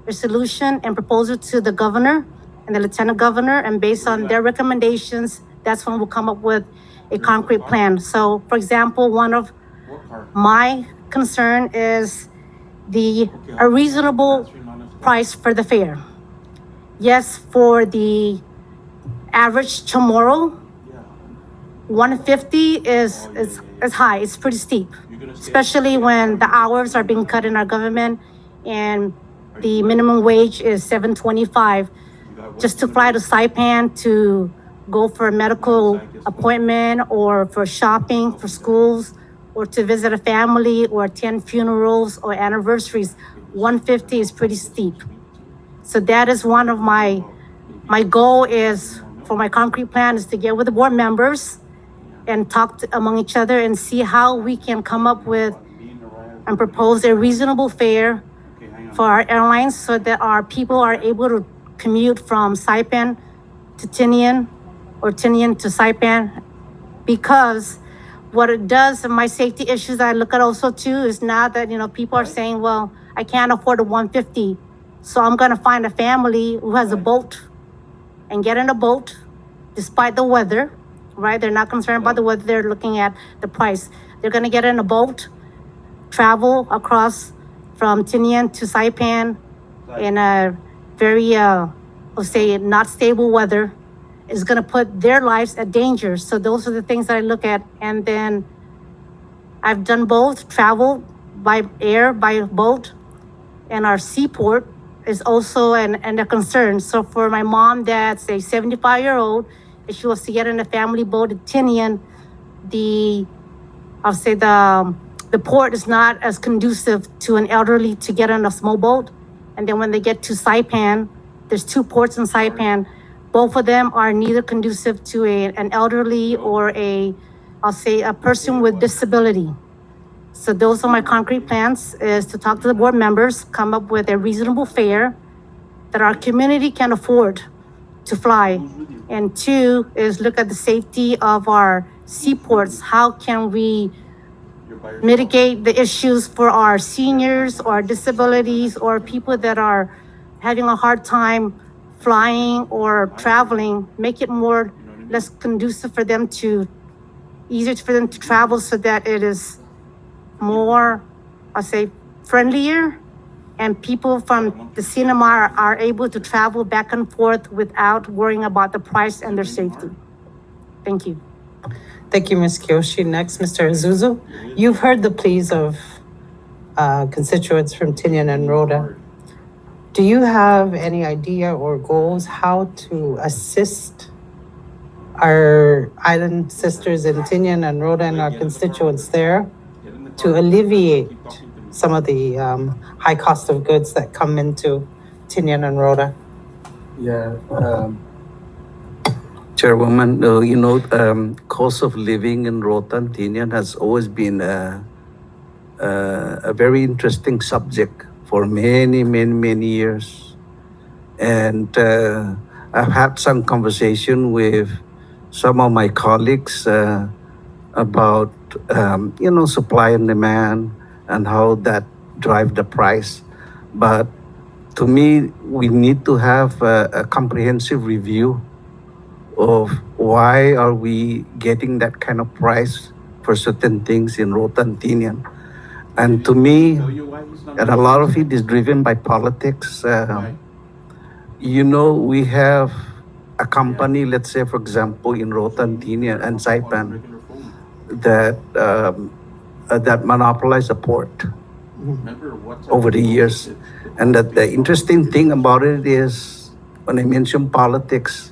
a solution and proposal to the governor and the lieutenant governor. And based on their recommendations, that's when we'll come up with a concrete plan. So for example, one of my concern is a reasonable price for the fare. Yes, for the average tomorrow, 150 is high, it's pretty steep, especially when the hours are being cut in our government and the minimum wage is $7.25 just to fly to Saipan to go for a medical appointment or for shopping for schools or to visit a family or attend funerals or anniversaries. 150 is pretty steep. So that is one of my goal is for my concrete plan is to get with the board members and talk among each other and see how we can come up with and propose a reasonable fare for our airlines so that our people are able to commute from Saipan to Tinian or Tinian to Saipan. Because what it does, and my safety issues that I look at also too, is now that, people are saying, well, I can't afford a 150. So I'm gonna find a family who has a boat and get in a boat despite the weather, right? They're not concerned about the weather, they're looking at the price. They're gonna get in a boat, travel across from Tinian to Saipan in a very, let's say, not stable weather, is gonna put their lives at danger. So those are the things that I look at. And then I've done both, travel by air, by boat, and our seaport is also a concern. So for my mom that's a 75-year-old, if she was to get in a family boat at Tinian, the port is not as conducive to an elderly to get on a small boat. And then when they get to Saipan, there's 2 ports in Saipan. Both of them are neither conducive to an elderly or a person with disability. So those are my concrete plans, is to talk to the board members, come up with a reasonable fare that our community can afford to fly. And 2 is look at the safety of our seaports. How can we mitigate the issues for our seniors or disabilities or people that are having a hard time flying or traveling, make it less conducive for them easier for them to travel so that it is more, friendlier, and people from the cinema are able to travel back and forth without worrying about the price and their safety. Thank you. Thank you, Ms. Kyoshi. Next, Mr. Azuzu. You've heard the pleas of constituents from Tinian and Rhoda. Do you have any idea or goals how to assist our island sisters in Tinian and Rhoda and our constituents there to alleviate some of the high cost of goods that come into Tinian and Rhoda? Yeah, Chairwoman, cost of living in Rota and Tinian has always been a very interesting subject for many years. And I've had some conversation with some of my colleagues about supply and demand and how that drive the price. But to me, we need to have a comprehensive review of why are we getting that kind of price for certain things in Rota and Tinian. And to me, and a lot of it is driven by politics. We have a company, let's say, for example, in Rota and Tinian and Saipan, that monopolize the port over the years. And that the interesting thing about it is, when I mention politics,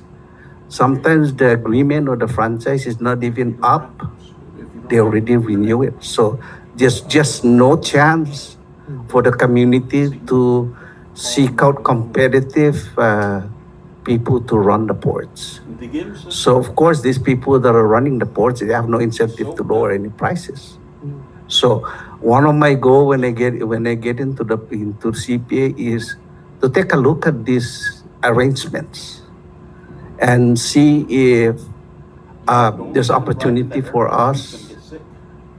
sometimes the agreement or the franchise is not even up. They already renew it. So there's just no chance for the community to seek out competitive people to run the ports. So of course, these people that are running the ports, they have no incentive to lower any prices. So one of my goals when I get into CPA is to take a look at these arrangements and see if there's opportunity for us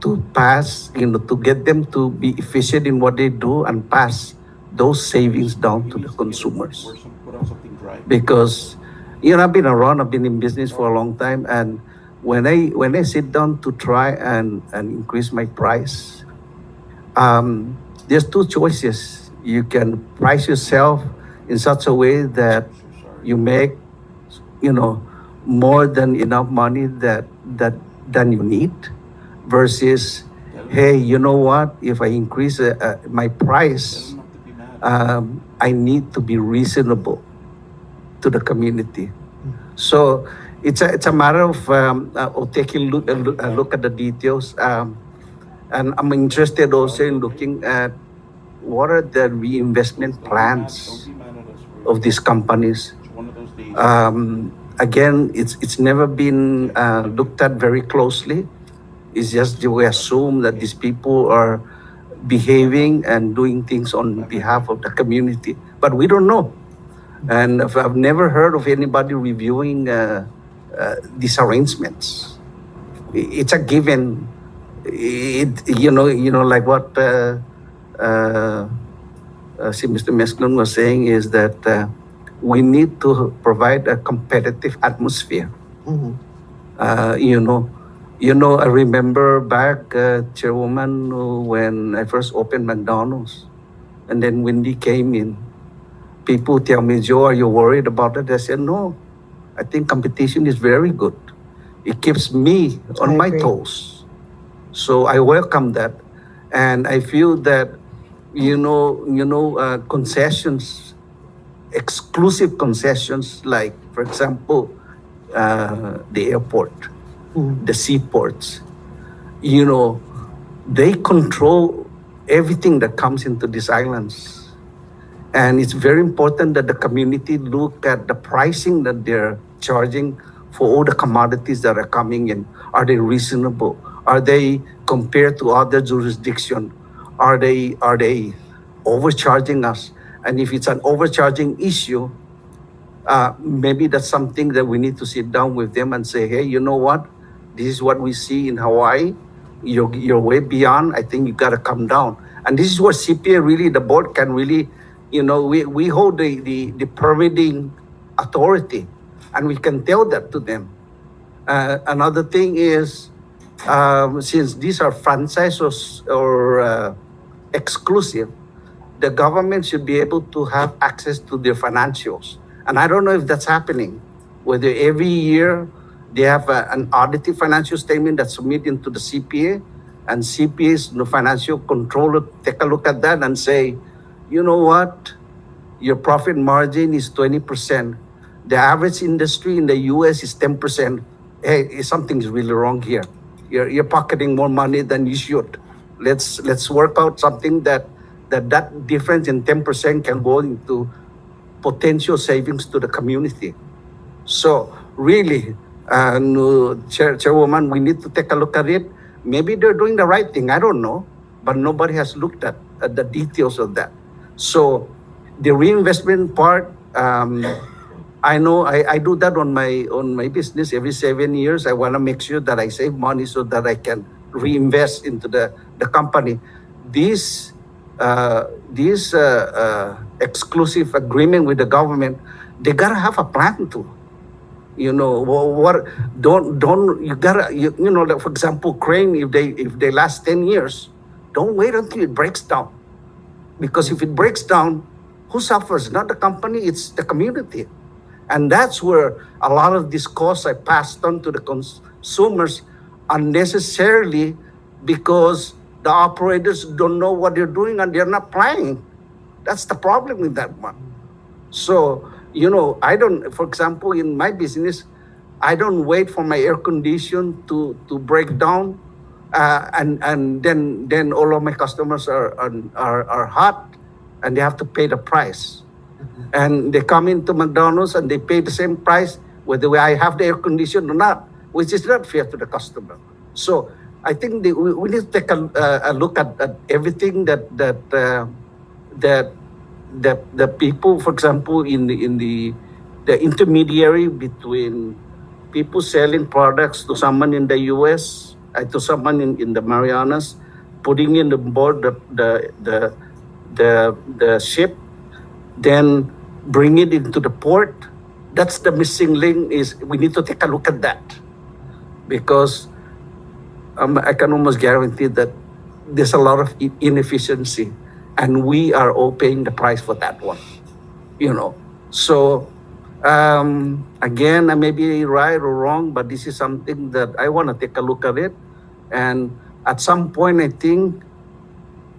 to pass, to get them to be efficient in what they do and pass those savings down to the consumers. Because I've been around, I've been in business for a long time, and when I sit down to try and increase my price, there's two choices. You can price yourself in such a way that you make more than enough money than you need, versus, hey, you know what? If I increase my price, I need to be reasonable to the community. So it's a matter of taking a look at the details, and I'm interested also in looking at what are the reinvestment plans of these companies. Again, it's never been looked at very closely. It's just we assume that these people are behaving and doing things on behalf of the community, but we don't know. And I've never heard of anybody reviewing these arrangements. It's a given. Like what Mr. Mesklun was saying is that we need to provide a competitive atmosphere. I remember back, Chairwoman, when I first opened McDonald's, and then Wendy came in. People tell me, Joe, are you worried about it? I said, no, I think competition is very good. It keeps me on my toes. So I welcome that. And I feel that, concessions, exclusive concessions, like, for example, the airport, the seaports, they control everything that comes into these islands. And it's very important that the community look at the pricing that they're charging for all the commodities that are coming in. Are they reasonable? Are they compared to other jurisdictions? Are they overcharging us? And if it's an overcharging issue, maybe that's something that we need to sit down with them and say, hey, you know what? This is what we see in Hawaii. You're way beyond. I think you got to come down. And this is where CPA really, the board can really, we hold the permitting authority, and we can tell that to them. Another thing is, since these are franchises or exclusive, the government should be able to have access to their financials. And I don't know if that's happening, whether every year they have an audited financial statement that's submitted to the CPA, and CPA's financial controller take a look at that and say, you know what, your profit margin is 20%. The average industry in the US is 10%. Hey, something's really wrong here. You're pocketing more money than you should. Let's work out something that difference in 10% can go into potential savings to the community. So really, Chairwoman, we need to take a look at it. Maybe they're doing the right thing. I don't know. but nobody has looked at the details of that. So the reinvestment part, I know I do that on my business every 7 years. I want to make sure that I save money so that I can reinvest into the company. This exclusive agreement with the government, they gotta have a plan too. You know what? Don't you gotta you know like for example, crane, if they last 10 years, don't wait until it breaks down, because if it breaks down, who suffers? Not the company, it's the community. And that's where a lot of these costs are passed on to the consumers unnecessarily, because the operators don't know what they're doing and they're not planning. That's the problem with that one. So, you know, I don't, for example, in my business, I don't wait for my air condition to break down, and then all of my customers are hot and they have to pay the price. And they come into McDonald's and they pay the same price whether I have the air condition or not, which is not fair to the customer. So I think we need to take a look at everything that the people, for example, in the intermediary between people selling products to someone in the U.S., to someone in the Marianas, putting in the board the ship, then bring it into the port. That's the missing link. Is we need to take a look at that, because I can almost guarantee that there's a lot of inefficiency, and we are all paying the price for that one. You know, so again, I may be right or wrong, but this is something that I want to take a look at it, and at some point, I think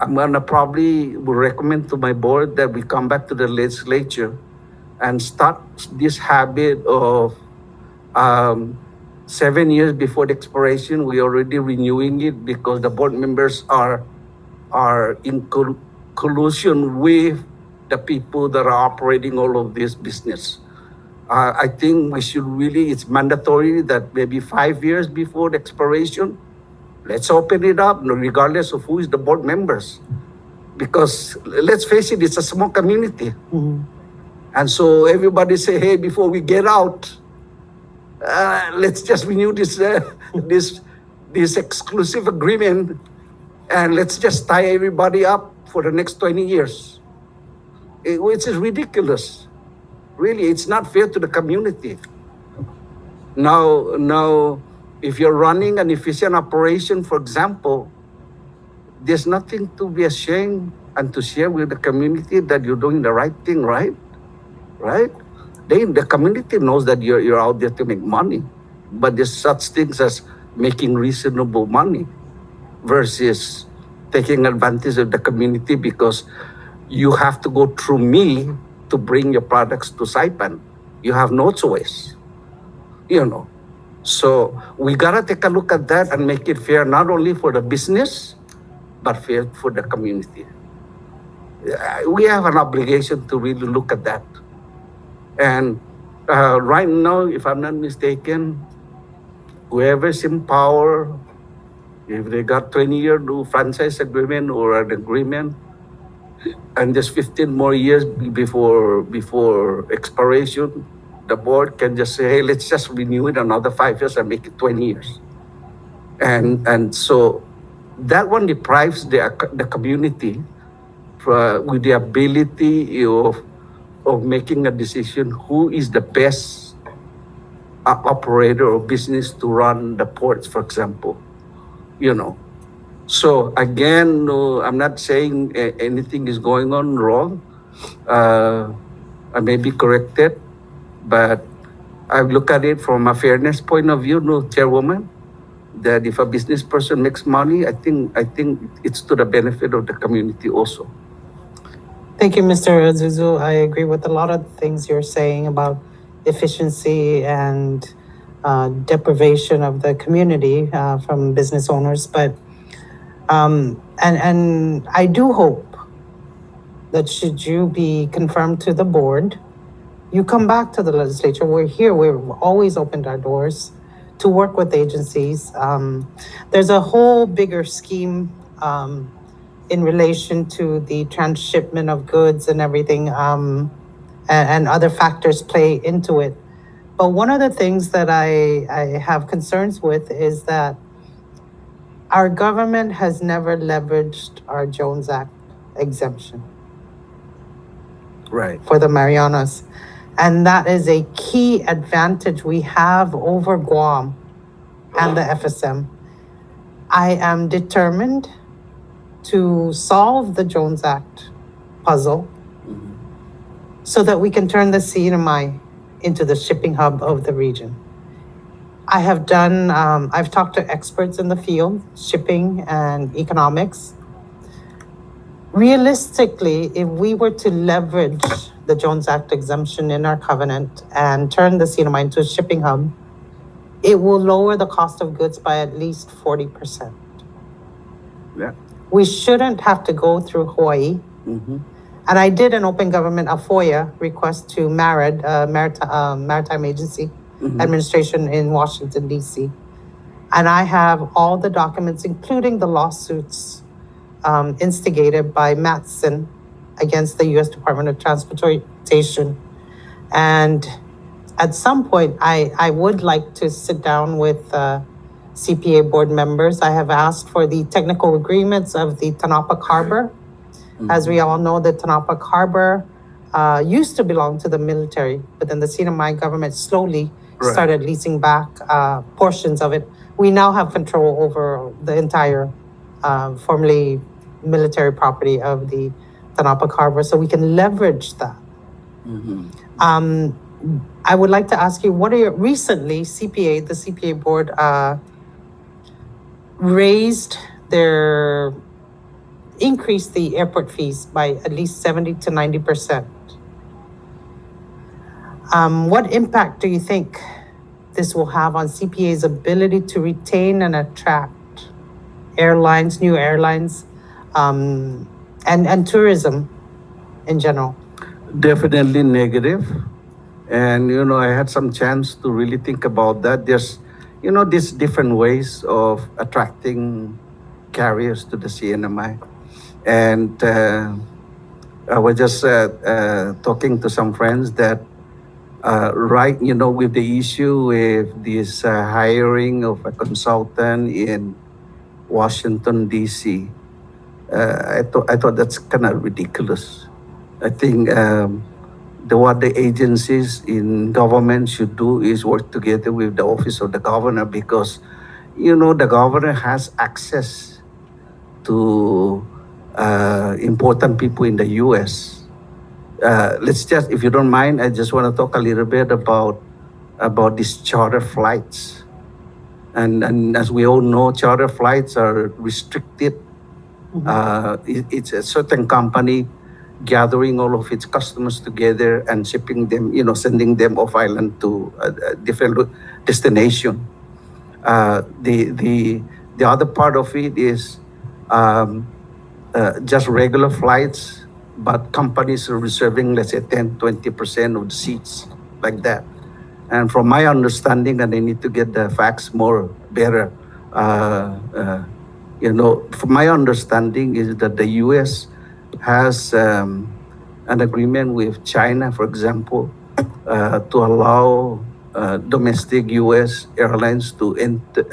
I'm gonna probably will recommend to my board that we come back to the legislature and start this habit of 7 years before the expiration, we already renewing it, because the board members are in collusion with the people that are operating all of this business. I think we should really, it's mandatory that maybe 5 years before the expiration, let's open it up, regardless of who is the board members. Because let's face it, it's a small community. And so everybody say, hey, before we get out, let's just renew this this exclusive agreement, and let's just tie everybody up for the next 20 years. Which is ridiculous. Really, it's not fair to the community. Now, if you're running an efficient operation, for example, there's nothing to be ashamed and to share with the community that you're doing the right thing, right? Right? The community knows that you're out there to make money, but there's such things as making reasonable money versus taking advantage of the community because you have to go through me to bring your products to Saipan. You have no choice, you know. So we gotta take a look at that and make it fair, not only for the business, but fair for the community. We have an obligation to really look at that. And right now, if I'm not mistaken, whoever's in power, if they got 20-year new franchise agreement or an agreement, and just 15 more years before expiration, the board can just say, hey, let's just renew it another 5 years and make it 20 years. And so that one deprives the community with the ability of making a decision who is the best operator or business to run the ports, for example, you know. So again, no, I'm not saying anything is going on wrong. I may be corrected, but I look at it from a fairness point of view, no, Chairwoman, that if a business person makes money, I think it's to the benefit of the community also. Thank you, Mr. Azuzu. I agree with a lot of things you're saying about efficiency and deprivation of the community from business owners. But and I do hope that should you be confirmed to the board, you come back to the legislature. We're here. We've always opened our doors to work with agencies. There's a whole bigger scheme in relation to the transshipment of goods and everything, and other factors play into it. But one of the things that I have concerns with is that our government has never leveraged our Jones Act exemption Right. for the Marianas. And that is a key advantage we have over Guam and the FSM. I am determined to solve the Jones Act puzzle so that we can turn the CNMI into the shipping hub of the region. I have done, I've talked to experts in the field, shipping and economics. Realistically, if we were to leverage the Jones Act exemption in our covenant and turn the CNMI into a shipping hub, it will lower the cost of goods by at least 40%. Yeah. We shouldn't have to go through Hawaii. And I did an open government, a FOIA request to MARAD, Maritime Agency Administration in Washington, D.C. And I have all the documents, including the lawsuits instigated by Matson against the U.S. Department of Transportation. And at some point, I would like to sit down with CPA board members. I have asked for the technical agreements of the Tanapak Harbor. As we all know, the Tanapak Harbor used to belong to the military, but then the CNMI government slowly started leasing back portions of it. We now have control over the entire formerly military property of the Tanapak Harbor, so we can leverage that. I would like to ask you, what are your, recently CPA, the CPA board increased the airport fees by at least 70 to 90%. What impact do you think this will have on CPA's ability to retain and attract airlines, new airlines, and tourism in general? Definitely negative. And, I had some chance to really think about that. There's, these different ways of attracting carriers to the CNMI. And I was just talking to some friends that, with the issue with this hiring of a consultant in Washington, D.C., I thought that's kind of ridiculous. I think what the agencies in government should do is work together with the office of the governor, because, the governor has access to important people in the U.S. Let's just, if you don't mind, I just want to talk a little bit about these charter flights. And as we all know, charter flights are restricted. It's a certain company gathering all of its customers together and shipping them, sending them off island to a different destination. The other part of it is just regular flights, but companies are reserving, let's say, 10-20% of the seats, like that. And from my understanding, and I need to get the facts better, from my understanding is that the U.S. has an agreement with China, for example, to allow domestic U.S. airlines to enter,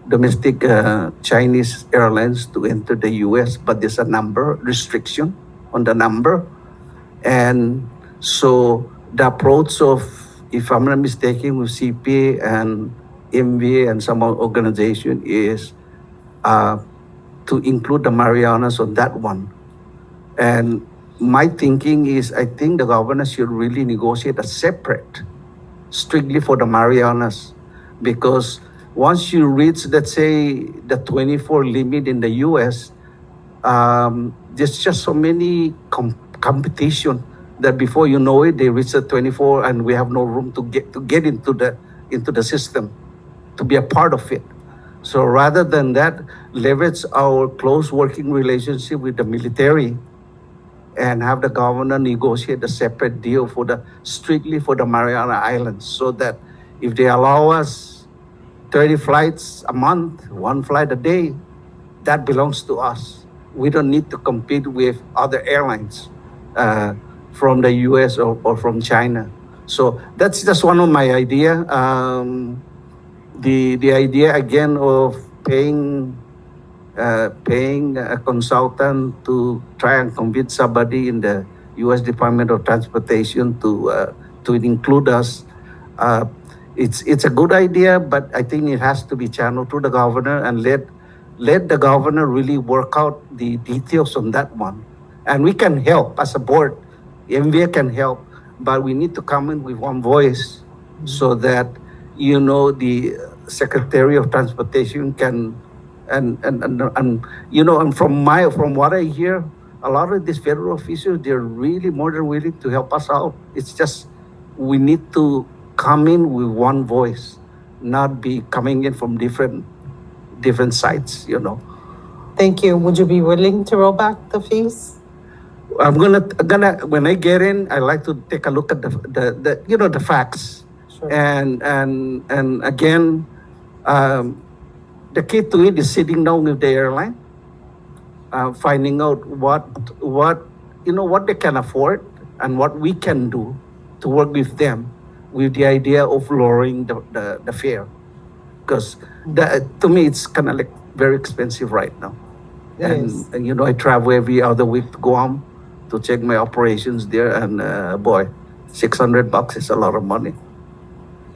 domestic Chinese airlines to enter the U.S., but there's a restriction on the number. And so the approach of, if I'm not mistaken, with CPA and MVA and some organization is to include the Marianas on that one. And my thinking is, I think the governor should really negotiate a separate, strictly for the Marianas, because once you reach, let's say, the 24 limit in the U.S., there's just so many competition that before you know it, they reach the 24, and we have no room to get into the system, to be a part of it. So rather than that, leverage our close working relationship with the military and have the governor negotiate a separate deal strictly for the Mariana Islands, so that if they allow us 30 flights a month, one flight a day, that belongs to us. we don't need to compete with other airlines from the US or from China. So that's just one of my idea. The idea again of paying a consultant to try and convince somebody in the U.S. Department of Transportation to include us. Uh, it's a good idea, but I think it has to be channeled to the governor and let the governor really work out the details on that one. And we can help as a board. MVA can help, but we need to come in with one voice so that the Secretary of Transportation can and from what I hear, a lot of these federal officials, they're really more than willing to help us out. It's just we need to come in with one voice, not be coming in from different sides. Thank you. Would you be willing to roll back the fees? I'm gonna when I get in, I like to take a look at the facts. Sure. And again, the key to it is sitting down with the airline, finding out what they can afford and what we can do to work with them, with the idea of lowering the fare, because to me it's kind of like very expensive right now. It is. And I travel every other week to Guam to check my operations there, and boy, $600 is a lot of money.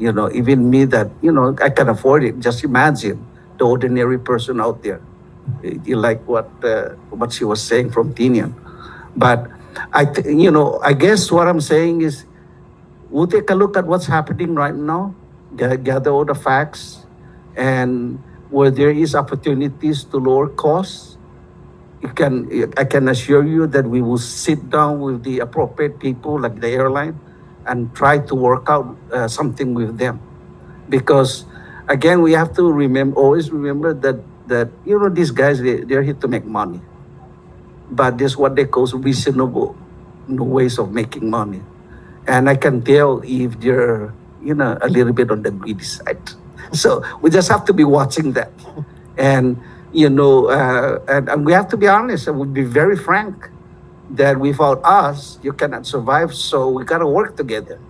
Even me that I can afford it. Just imagine the ordinary person out there. You like what she was saying from Tinian. But I guess what I'm saying is we'll take a look at what's happening right now, gather all the facts, and where there is opportunities to lower costs, I can assure you that we will sit down with the appropriate people like the airline and try to work out something with them. Because again, we have to always remember that these guys, they're here to make money. But there's what they call reasonable ways of making money. And I can tell if they're a little bit on the greedy side. So we just have to be watching that. And and we have to be honest, and we'll be very frank that without us, you cannot survive. So we got to work together.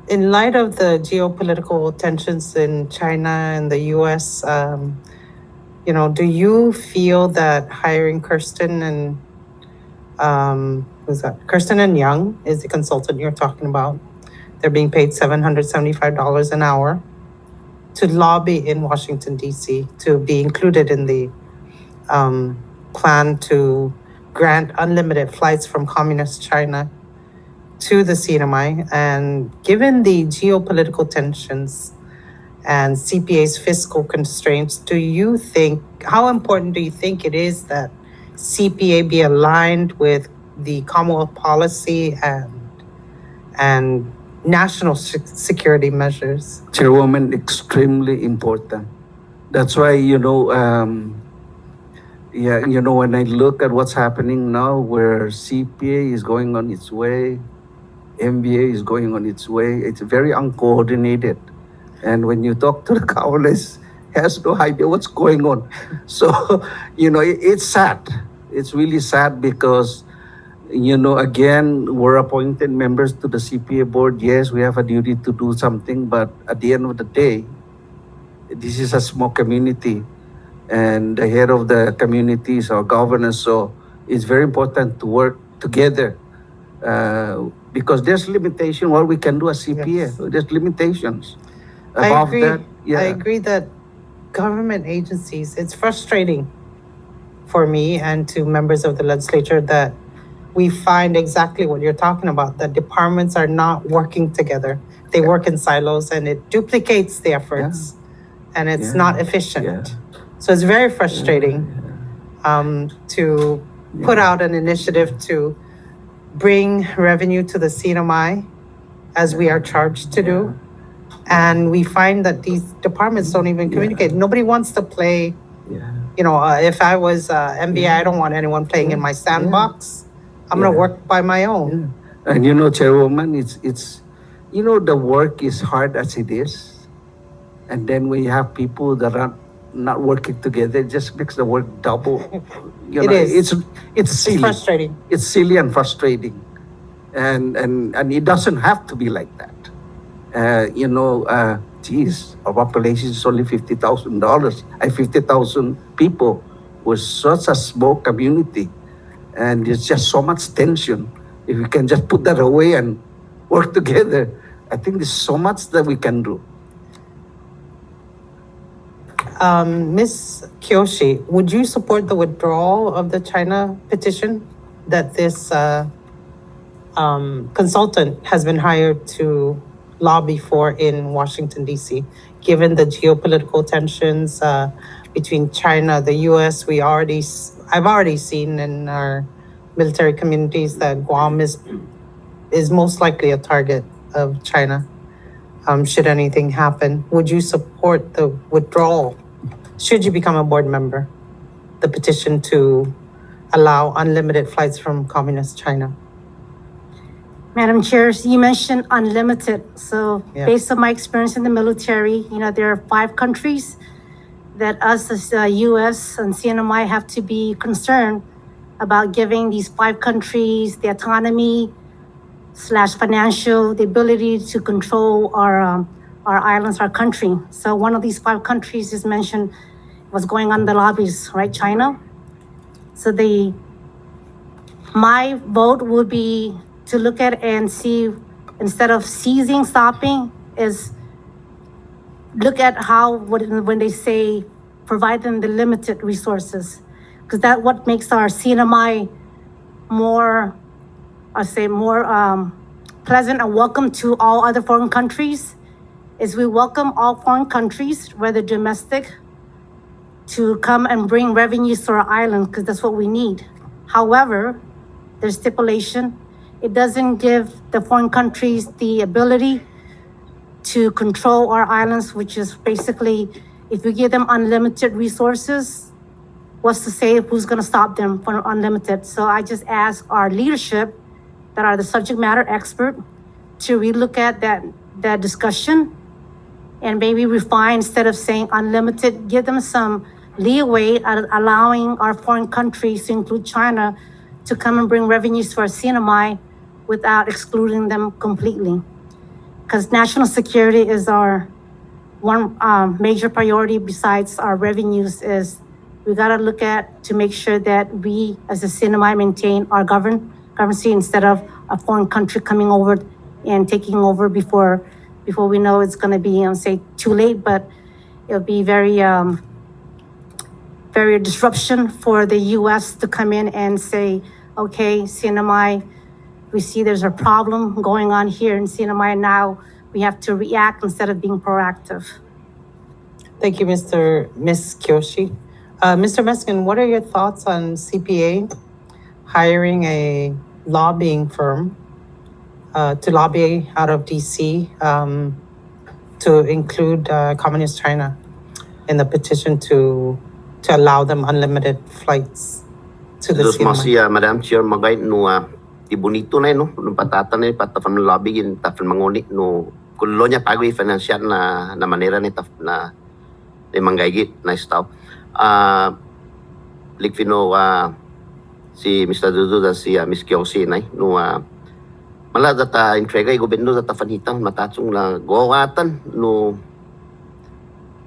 In light of the geopolitical tensions in China and the U.S., do you feel that hiring Kirsten and Kirsten and Young is the consultant you're talking about? They're being paid $775 an hour to lobby in Washington, D.C. to be included in the plan to grant unlimited flights from communist China to the CNMI. And given the geopolitical tensions and CPA's fiscal constraints, how important do you think it is that CPA be aligned with the Commonwealth policy and national security measures? Chairwoman, extremely important. That's why, when I look at what's happening now, where CPA is going on its way, MBA is going on its way, it's very uncoordinated. And when you talk to the colonists, has no idea what's going on. So, it's sad. It's really sad because, again, we're appointed members to the CPA board. Yes, we have a duty to do something, but at the end of the day, this is a small community, and the head of the community is our governor. So it's very important to work together because there's limitation what we can do as CPA. Yes. There's limitations. I Above agree. that, yeah. I agree that government agencies, it's frustrating for me and to members of the legislature that we find exactly what you're talking about, that departments are not working together. They work in silos and it duplicates the efforts and it's not efficient. Yeah. So it's very frustrating to put out an initiative to bring revenue to the CNMI as we are charged to do. And we find that these departments don't even communicate. Nobody wants to play. If I was MBI, I don't want anyone playing in my sandbox. I'm going to work by my own. And Chairwoman, it's the work is hard as it is. And then we have people that are not working together. It just makes the work double. You It know, is. it's It's silly. frustrating. It's silly and frustrating, and it doesn't have to be like that. Geez, our population is only $50,000. 50,000 people with such a small community, and there's just so much tension. If we can just put that away and work together, I think there's so much that we can do. Ms. Kyoshi, would you support the withdrawal of the China petition that this consultant has been hired to lobby for in Washington, D.C., given the geopolitical tensions between China, the U.S.? I've already seen in our military communities that Guam is most likely a target of China. Should anything happen, would you support the withdrawal, should you become a board member, the petition to allow unlimited flights from Communist China? Madam Chair, you mentioned unlimited. So Yeah. based on my experience in the military, there are 5 countries that us as U.S. and CNMI have to be concerned about giving these 5 countries the autonomy / financial, the ability to control our islands, our country. So one of these 5 countries is mentioned was going on the lobbies, right? China. So my vote would be to look at and see, instead of stopping, is look at how, when they say provide them the limited resources, because that's what makes our CNMI more pleasant and welcome to all other foreign countries. Is we welcome all foreign countries, whether domestic, to come and bring revenues to our island, because that's what we need. However, there's stipulation. It doesn't give the foreign countries the ability to control our islands, which is basically, if you give them unlimited resources, what's to say who's going to stop them from unlimited? So I just ask our leadership, that are the subject matter expert, to relook at that discussion and maybe refine, instead of saying unlimited, give them some leeway at allowing our foreign countries, to include China, to come and bring revenues to our CNMI without excluding them completely. Because national security is our one major priority besides our revenues. Is we got to look at to make sure that we as a CNMI maintain our governance instead of a foreign country coming over and taking over before we know it's going to be, say, too late, but it'll be very disruption for the U.S. to come in and say, okay, CNMI, we see there's a problem going on here in CNMI now. We have to react instead of being proactive. Thank you, Ms. Kyoshi. Mr. Meskin, what are your thoughts on CPA hiring a lobbying firm to lobby out of DC to include Communist China in the petition to allow them unlimited flights to the Dos CNMI? masih Madam Chair magay no ibonito na no patatan na patafan lobby gin tafan mangoni no kolonya pagwi financial na manera ni taf na manggaygi na staff likfino si Mr. Dudu dan si Miss Kyoshi na no mala data entrega i gobyerno data fanhitang matatsong la gawatan no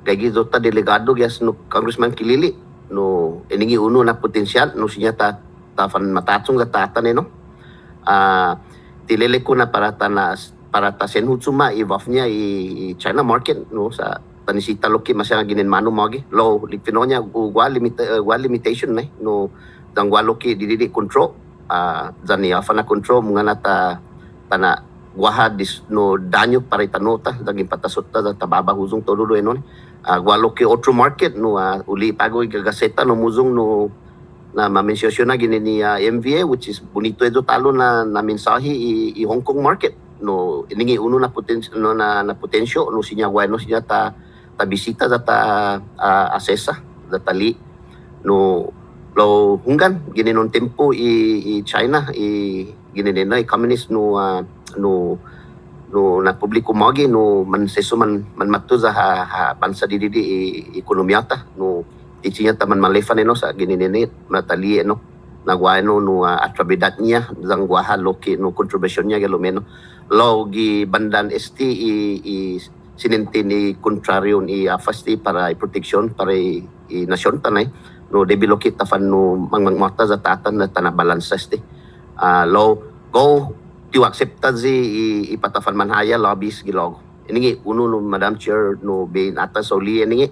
gagi dota delegado gas no Congressman Kilili no iningi uno na potensyal no sinya tafan matatsong data no tilele ko na para senhutsuma i-buff-nya i-China market no sa tanisita loki masya ginin mano magi low likpinonya gwa limitation na no dangwa loki dididi control zani afa na control mga nata tana gwaha no danyo para itanota daging patasot ta tababa huzong todo enon gwa loki otro market no uli pago gagaseta no muzong no na ma-mention na gini ni MVA, which is bonito ito talo na mensahe i Hong Kong market no iningi uno na potensyo no na potensyo no sinya bueno sinya ta bisita data asesa data li no lo hunggan gini non tempo i China i gini na i communist no no na publiko mogi no man seso man matto za ha bansa di ekonomiyata no tichinya taman malefa no sa gininit matali no nagwano no atrabidat niya zang gwaha loki no contribution niya galomeno law gi bandan ST i sinintin ni kontraryo ni fasti para protection para i nasyon tanay no debilokit tafan no mangmangmata za tatan na tanabalansa sti law go to accepta ipatafan manhaya lobbies gilog iningi uno no Madam Chair no bin ata soli iningi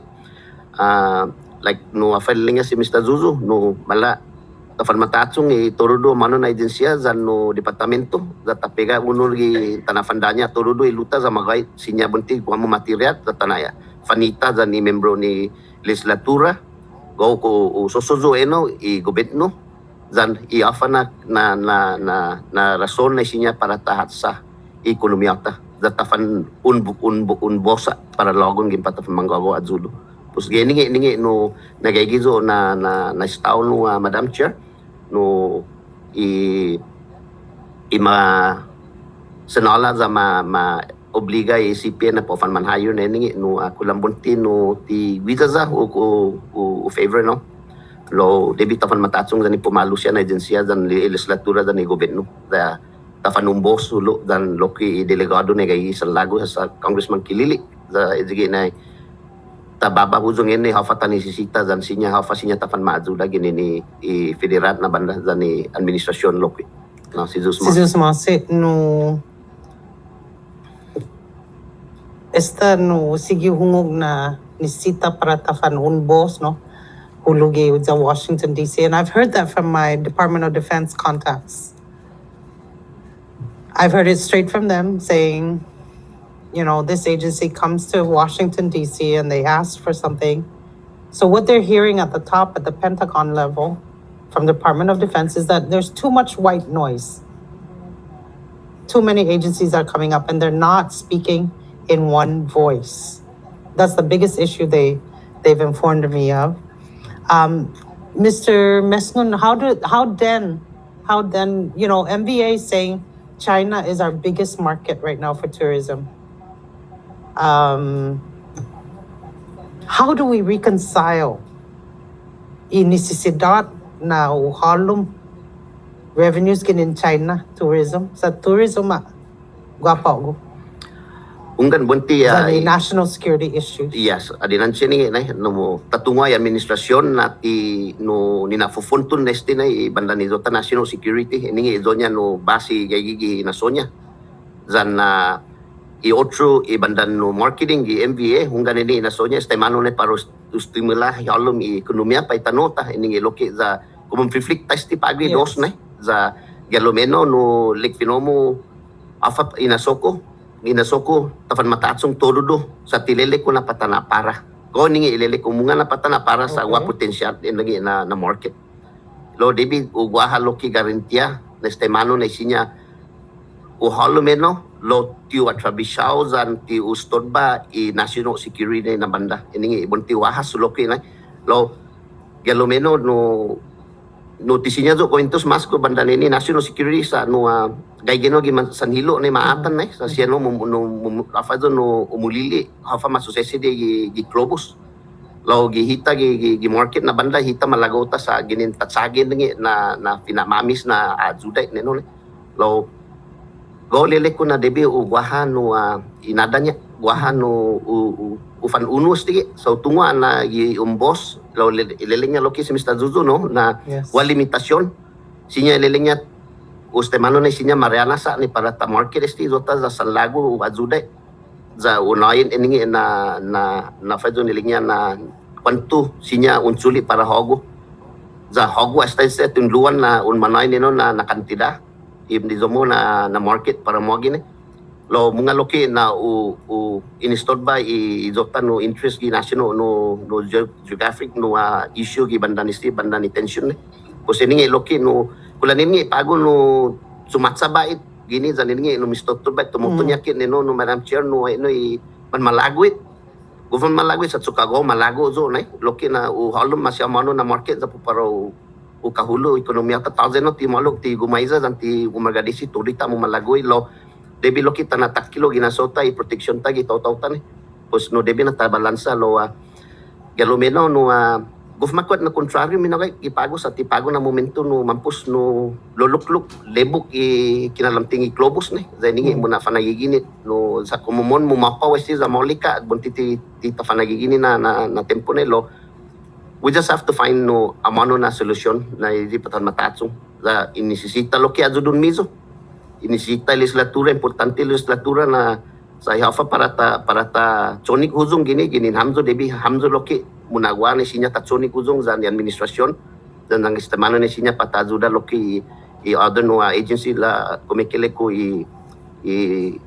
like no filing si Mr. Zuzu no mala tafan matatsong turudo mano na agensiya zan no departamento za tapega uno gi tanafandanya turudo iluta za magay sinya bunti kuamo material za tanaya fanita za ni membro ni legislatura go ko sosozo eno i gobyerno zan i afana na rason na sinya para tahat sa ekonomiyata za tafan un bosa para logon gin patafan manggago at Zulu pus ningi no nagaygizo na style no Madam Chair no senala za ma obliga CPA na po fan man hire na ningi no kulambunti no ti visa za o favor no lo debita fan matatsong za ni pumalo siya na agensiya zan legislatura za ni gobyerno da tafanumbos ulo dan loki delegado na gay sa lago sa Congressman Kilili za ejige na tababa huzong ini hafa tanisisita dan sinya hafa sinya tafan maaju lagi ni federal na banda dan ni administrasyon loki no si Jesus Masi no esta no sige hungog na nisita para tafan unbos no hulugi sa Washington DC, and I've heard that from my Department of Defense contacts. I've heard it straight from them saying, you know, this agency comes to Washington, D.C., and they ask for something. So what they're hearing at the top, at the Pentagon level, from the Department of Defense, is that there's too much white noise. Too many agencies are coming up, and they're not speaking in one voice. That's the biggest issue they've informed me of. Mr. Mesnun, how then, you know, MVA is saying China is our biggest market right now for tourism. How do we reconcile inisisidad na uhalom revenues in China tourism sa tourism guapa ko unggan bunti sa national security issues. Yes, adinan siya ni no tatungay administrasyon nati no ninafufuntun nesti na banda ni Zota national security ini izonya no basi gigi nasonya zan otro bandan no marketing gi MVA hunggan ini nasonya estimano ne para stimula halom ekonomiya pa itanota ini loki za como conflict testi pagri dos na za galomeno no likfinomo afat inasoko tafan matatsong todo sa tilele ko na patana para ko ningi ilele ko munga na patana para sa wa potential inagi na market lo debi ugwaha loki garantia na estimano na isinya uhalomeno lo tiu atrabisao zan ti ustodba i national security na banda iningi bunti wahas loki na lo galomeno no tisinya zo kointos mas ko banda nini national security sa no gaygeno gi sanhilo ni maatan na sa siya no afa zo no umulili hafa masusesi di globus lo gihita gi market na banda hita malagota sa ginin tatsagin na pinamamis na ajuday neno lo go lele ko na debi ugwahan no inadanya gwahan no ufan unus tigi so tungwa na gi umbos lo ilelenya loki si Mr. Zuzu no na wa limitasyon sinya ilelenya ustemano na sinya mariana sa ni para ta market esti zota za salago ajuday za unayin iningi na fadon ilenya na kwantu sinya unsuli para hogo za hogo hasta sa tunluan na unmanay nino na kantida ibni zomo na market para mo gini lo mga loki na installed by izota no interest gi national no geographic no issue gi banda ni tension ne kasi ningi loki no kulanin ngi pago no sumatsa bait gini zanin ngi no mistotor bait tumutunya kin no Madam Chair no man malagwit government malagwit sa Chicago malago zo na loki na halom masyamano na market za puparo kahulo ekonomiya ta thousand no ti malog ti gumaiza zanti umagadisi turita mo malagoy lo debi loki tanatak kilo ginasota i protection tagi taw-tawtan pues no debi na tabalansa lo galumeno no gufmakwat na kontraryo minakay ipago sa tipago na momento no mampus no lulukluk lebuk i kinalamting i globus ni zaningi mo na fanagiginit no sa kumumon mo mapawas si zamolika buntiti tita fanagigini na tempo nelo. We just have to find no amano na solusyon na hindi patan matatsong la inisisita lo kaya dun miso inisita legislatura importante legislatura na sa hafa para ta chonik huzong gini hamzo debi hamzo loki munagwa ni sinya ta chonik huzong za ni administrasyon dan ang istamano ni sinya patazuda loki i other no agency la kumikele ko i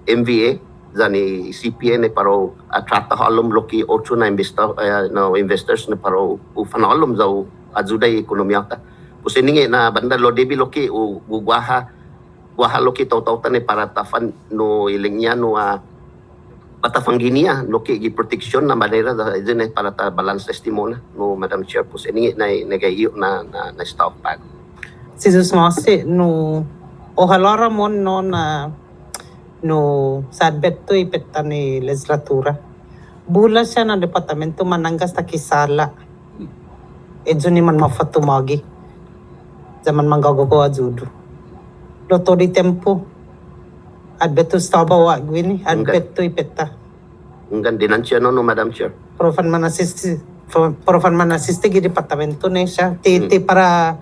MVA za ni CPA ni paro atrata halom loki ocho na investors ni paro ufanalom za azuda i ekonomiya ta pusiningi na banda lo debi loki gugwaha loki taw-tawtan ni para tafan no ilingnya no patafangginia loki gi protection na manera da jen para ta balance testimona no Madam Chair po siningi na nagayo na staff pago. Si Masi no ojalá Ramon no na no sadbet to ipetta ni legislatura. Bula siya ng departamento mananggas ta kisala. Edyo ni man mafatumagi. Zaman manggagawa judo. Loto di tempo. Adbeto staba wagwini. Adbeto ipetta. Ngan dinansya no Madam Chair. Profan man assiste gi departamento na siya. Titi para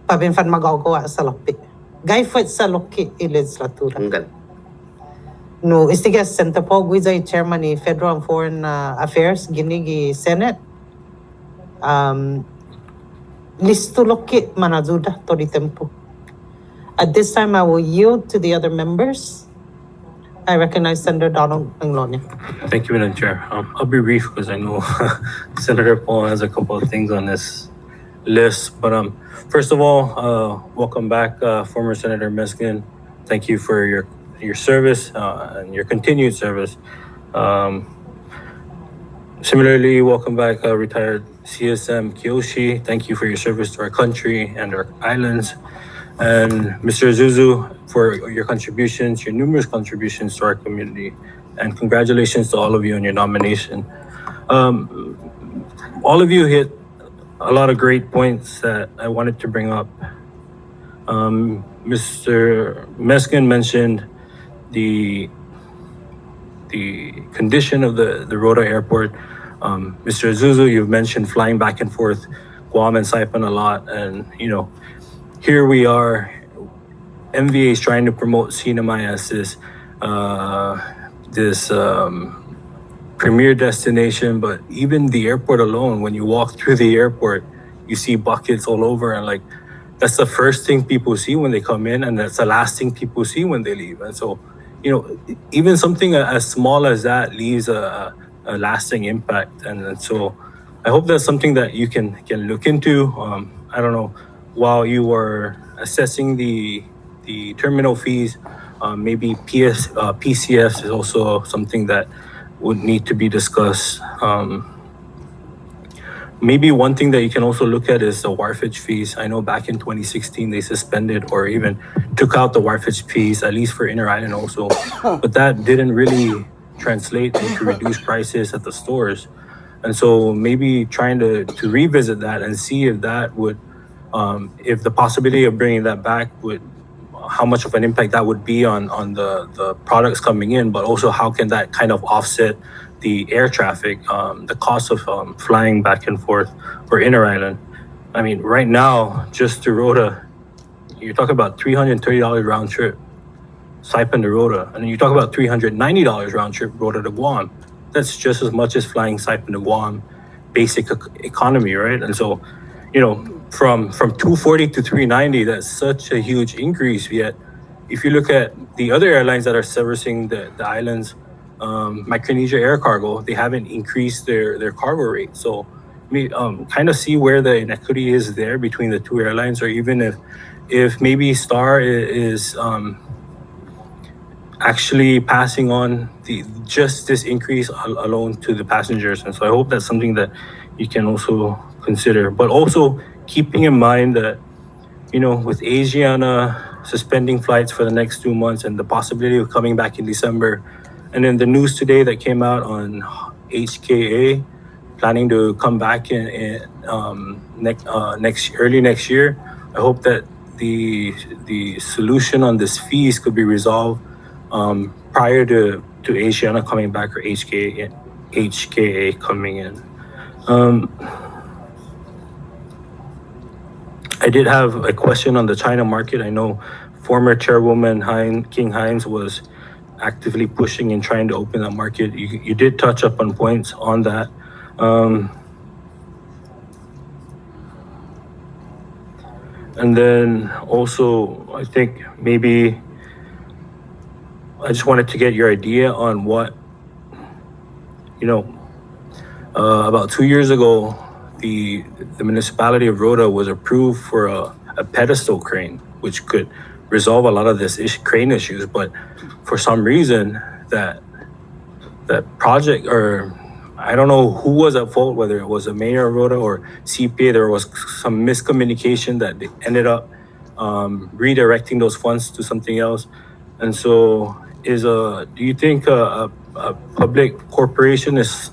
pabinfan magagawa sa lopi. Gay fuet sa loki i legislatura. Ngan. No, istigas Center po, Guizay Chairman ni Federal and Foreign Affairs, ginigi Senate. Listo loki manazuda to di tempo. At this time, I will yield to the other members. I recognize Senator Donald Anglonia. Thank you, Madam Chair. I'll be brief because I know Senator Paul has a couple of things on this list. But first of all, welcome back, former Senator Meskin. Thank you for your service and your continued service. Similarly, welcome back, retired CSM Kiyoshi. Thank you for your service to our country and our islands. And Mr. Zuzu, for your contributions, your numerous contributions to our community. And congratulations to all of you on your nomination. All of you hit a lot of great points that I wanted to bring up. Mr. Meskin mentioned the condition of the Rota Airport. Mr. Zuzu, you've mentioned flying back and forth Guam and Saipan a lot, and here we are. MVA is trying to promote Sinamay as this premier destination, but even the airport alone, when you walk through the airport, you see buckets all over, and that's the first thing people see when they come in, and that's the last thing people see when they leave. And so, even something as small as that leaves a lasting impact. And so I hope that's something that you can look into. I don't know, while you are assessing the terminal fees, maybe PCFs is also something that would need to be discussed. Maybe one thing that you can also look at is the wharfage fees. I know back in 2016, they suspended or even took out the wharfage fees, at least for Inter-Island also. But that didn't really translate into reduced prices at the stores. And so maybe trying to revisit that and see if that would, if the possibility of bringing that back would, how much of an impact that would be on the products coming in, but also how can that kind of offset the air traffic, the cost of flying back and forth for Inter-Island. I mean, right now, just to Rota, you're talking about $330 round trip, Saipan to Rota, and then you talk about $390 round trip Rota to Guam. That's just as much as flying Saipan to Guam, basic economy, right? And so, from 240 to 390, that's such a huge increase. Yet, if you look at the other airlines that are servicing the islands, Micronesia Air Cargo, they haven't increased their cargo rate. So kind of see where the inequity is there between the two airlines, or even if maybe Star is actually passing on just this increase alone to the passengers. And so I hope that's something that you can also consider, but also keeping in mind that, with Asiana suspending flights for the next 2 months and the possibility of coming back in December. And then the news today that came out on HKA planning to come back in early next year. I hope that the solution on this fees could be resolved prior to Asiana coming back or HKA coming in. I did have a question on the China market. I know former Chairwoman King Hines was actively pushing and trying to open that market. You did touch up on points on that. And then also, I think maybe I just wanted to get your idea on what, about 2 years ago, the municipality of Rota was approved for a pedestal crane, which could resolve a lot of this crane issues. But for some reason, that project, or I don't know who was at fault, whether it was the mayor of Rota or CPA, there was some miscommunication that they ended up redirecting those funds to something else. And so, do you think a public corporation is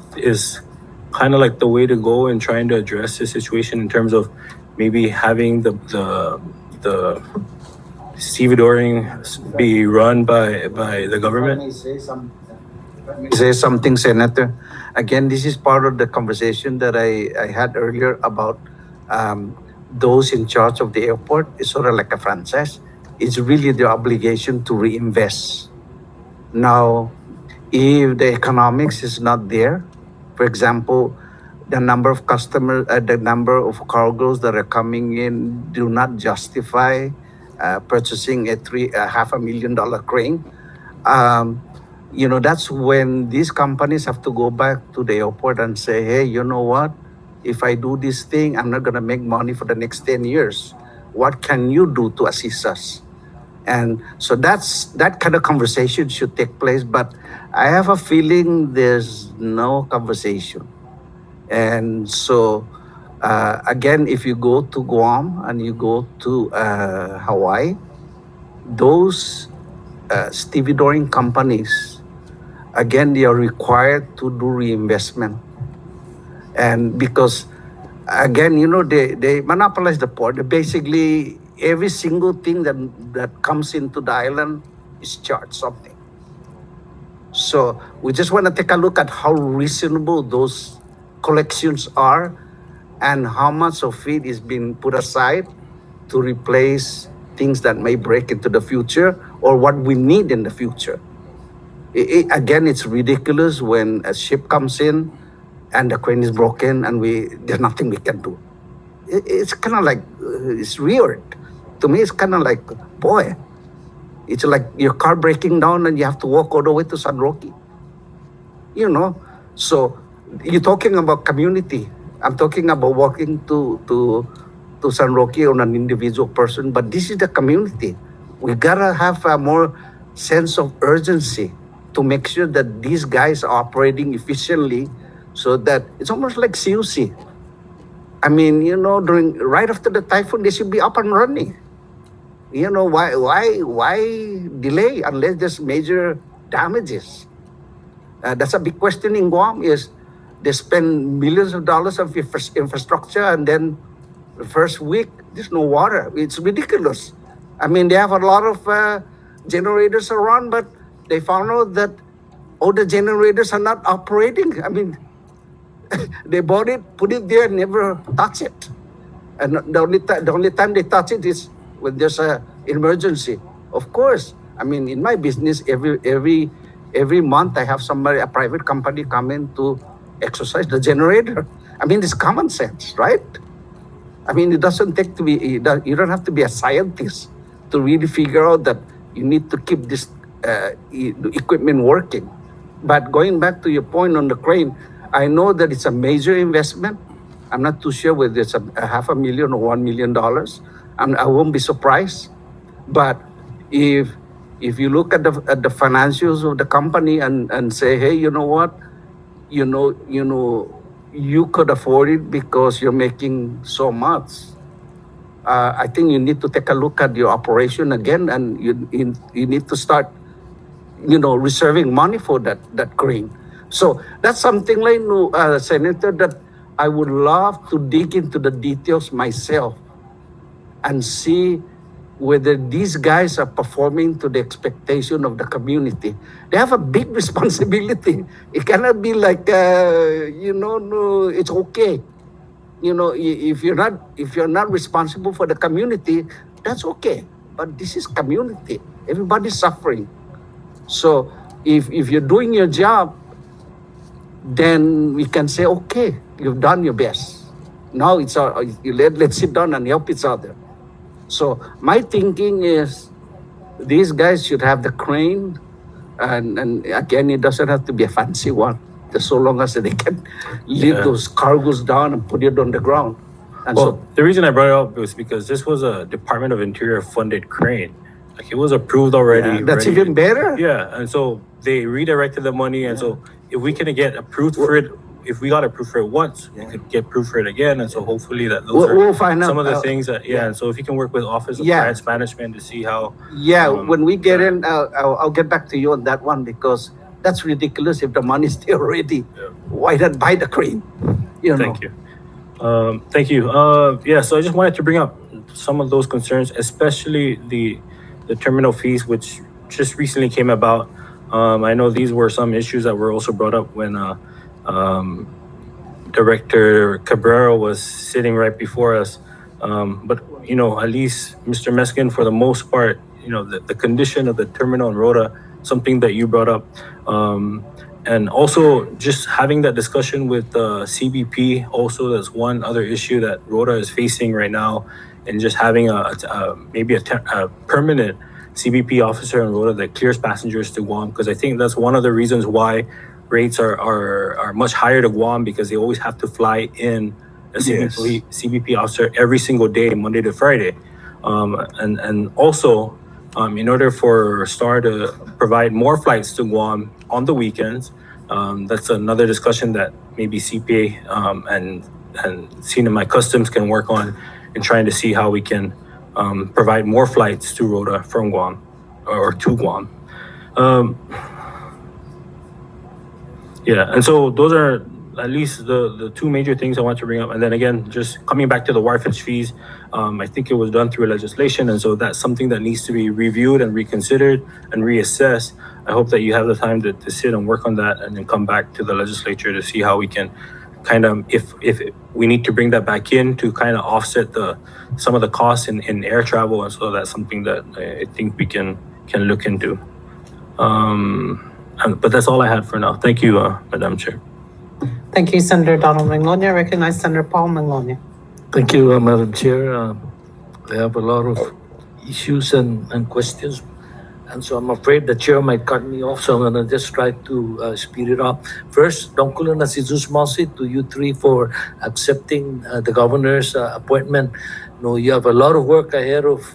kind of like the way to go in trying to address the situation in terms of maybe having the stevedoring be run by the government? Let me say something, Senator. Again, this is part of the conversation that I had earlier about those in charge of the airport. It's sort of like a franchise. It's really their obligation to reinvest. Now, if the economics is not there, for example, the number of customers, the number of cargoes that are coming in do not justify purchasing a $500,000 crane. That's when these companies have to go back to the airport and say, hey, you know what? If I do this thing, I'm not going to make money for the next 10 years. What can you do to assist us? And so that kind of conversation should take place. But I have a feeling there's no conversation. And so, again, if you go to Guam and you go to Hawaii, those stevedoring companies, again, they are required to do reinvestment. And because, again, they monopolize the port. Basically, every single thing that comes into the island is charged something. So we just want to take a look at how reasonable those collections are and how much of it is being put aside to replace things that may break into the future or what we need in the future. Again, it's ridiculous when a ship comes in and the crane is broken and there's nothing we can do. It's kind of like, it's weird. To me, it's kind of like, boy, it's like your car breaking down and you have to walk all the way to San Roque. So you're talking about community. I'm talking about walking to San Roque on an individual person, but this is the community. We gotta have a more sense of urgency to make sure that these guys are operating efficiently so that it's almost like CUC. I mean, right after the typhoon, they should be up and running. Why delay unless there's major damages? That's a big question in Guam is they spend millions of dollars of infrastructure and then the first week, there's no water. It's ridiculous. I mean, they have a lot of generators around, but they found out that all the generators are not operating. I mean, they bought it, put it there, never touch it. And the only time they touch it is when there's an emergency. Of course, I mean, in my business, every month I have a private company come in to exercise the generator. I mean, it's common sense, right? I mean, it doesn't take to be, you don't have to be a scientist to really figure out that you need to keep this equipment working. But going back to your point on the crane, I know that it's a major investment. I'm not too sure whether it's a $500,000 or $1 million. I won't be surprised. But if you look at the financials of the company and say, hey, you know what, you could afford it because you're making so much. I think you need to take a look at your operation again, and you need to start, reserving money for that crane. So that's something like, Senator, that I would love to dig into the details myself and see whether these guys are performing to the expectation of the community. They have a big responsibility. It cannot be like, no, it's okay. If you're not responsible for the community, that's okay. But this is community. Everybody's suffering. So if you're doing your job, then we can say, okay, you've done your best. Now let's sit down and help each other. So my thinking is these guys should have the crane, and again, it doesn't have to be a fancy one, just so long as they can lift those cargoes down and put it on the ground. And Well, the reason I brought it up was because this was a Department of Interior funded crane. Like, it was approved already. that's ready. even better. Yeah, and so they redirected the money, and so if we can get approved for it, if we got approved for it once, we could get approved for it again, and so hopefully that those We'll find out. some of the things that and so if you can work with Office of Yeah. Grants Management to see how When we get in, I'll get back to you on that one, because that's ridiculous. If the money's there already, why not buy the crane? Thank you. Thank you. So I just wanted to bring up some of those concerns, especially the terminal fees, which just recently came about. I know these were some issues that were also brought up when Director Cabrera was sitting right before us. But at least Mr. Meskin, for the most part, the condition of the terminal in Rota, something that you brought up. And also just having that discussion with CBP, also that's one other issue that Rota is facing right now, and just having maybe a permanent CBP officer in Rota that clears passengers to Guam, because I think that's one of the reasons why rates are much higher to Guam, because they always have to fly in a CBP officer every single day, Monday to Friday. And also, in order for STAR to provide more flights to Guam on the weekends, that's another discussion that maybe CPA and CNMI Customs can work on, in trying to see how we can provide more flights to Rota from Guam or to Guam. And so those are at least the two major things I want to bring up. And then again, just coming back to the wharfage fees, I think it was done through legislation, and so that's something that needs to be reviewed and reconsidered and reassessed. I hope that you have the time to sit and work on that, and then come back to the legislature to see how we can kind of, if we need to bring that back in to kind of offset some of the costs in air travel. And so that's something that I think we can look into. But that's all I had for now. Thank you, Madam Chair. Thank you, Senator Donald Mangonia. I recognize Senator Paul Mangonia. Thank you, Madam Chair. I have a lot of issues and questions, and so I'm afraid the chair might cut me off, so I'm going to just try to speed it up. First, Dongkulo na si Zeus Masi, to you three for accepting the governor's appointment. You have a lot of work ahead of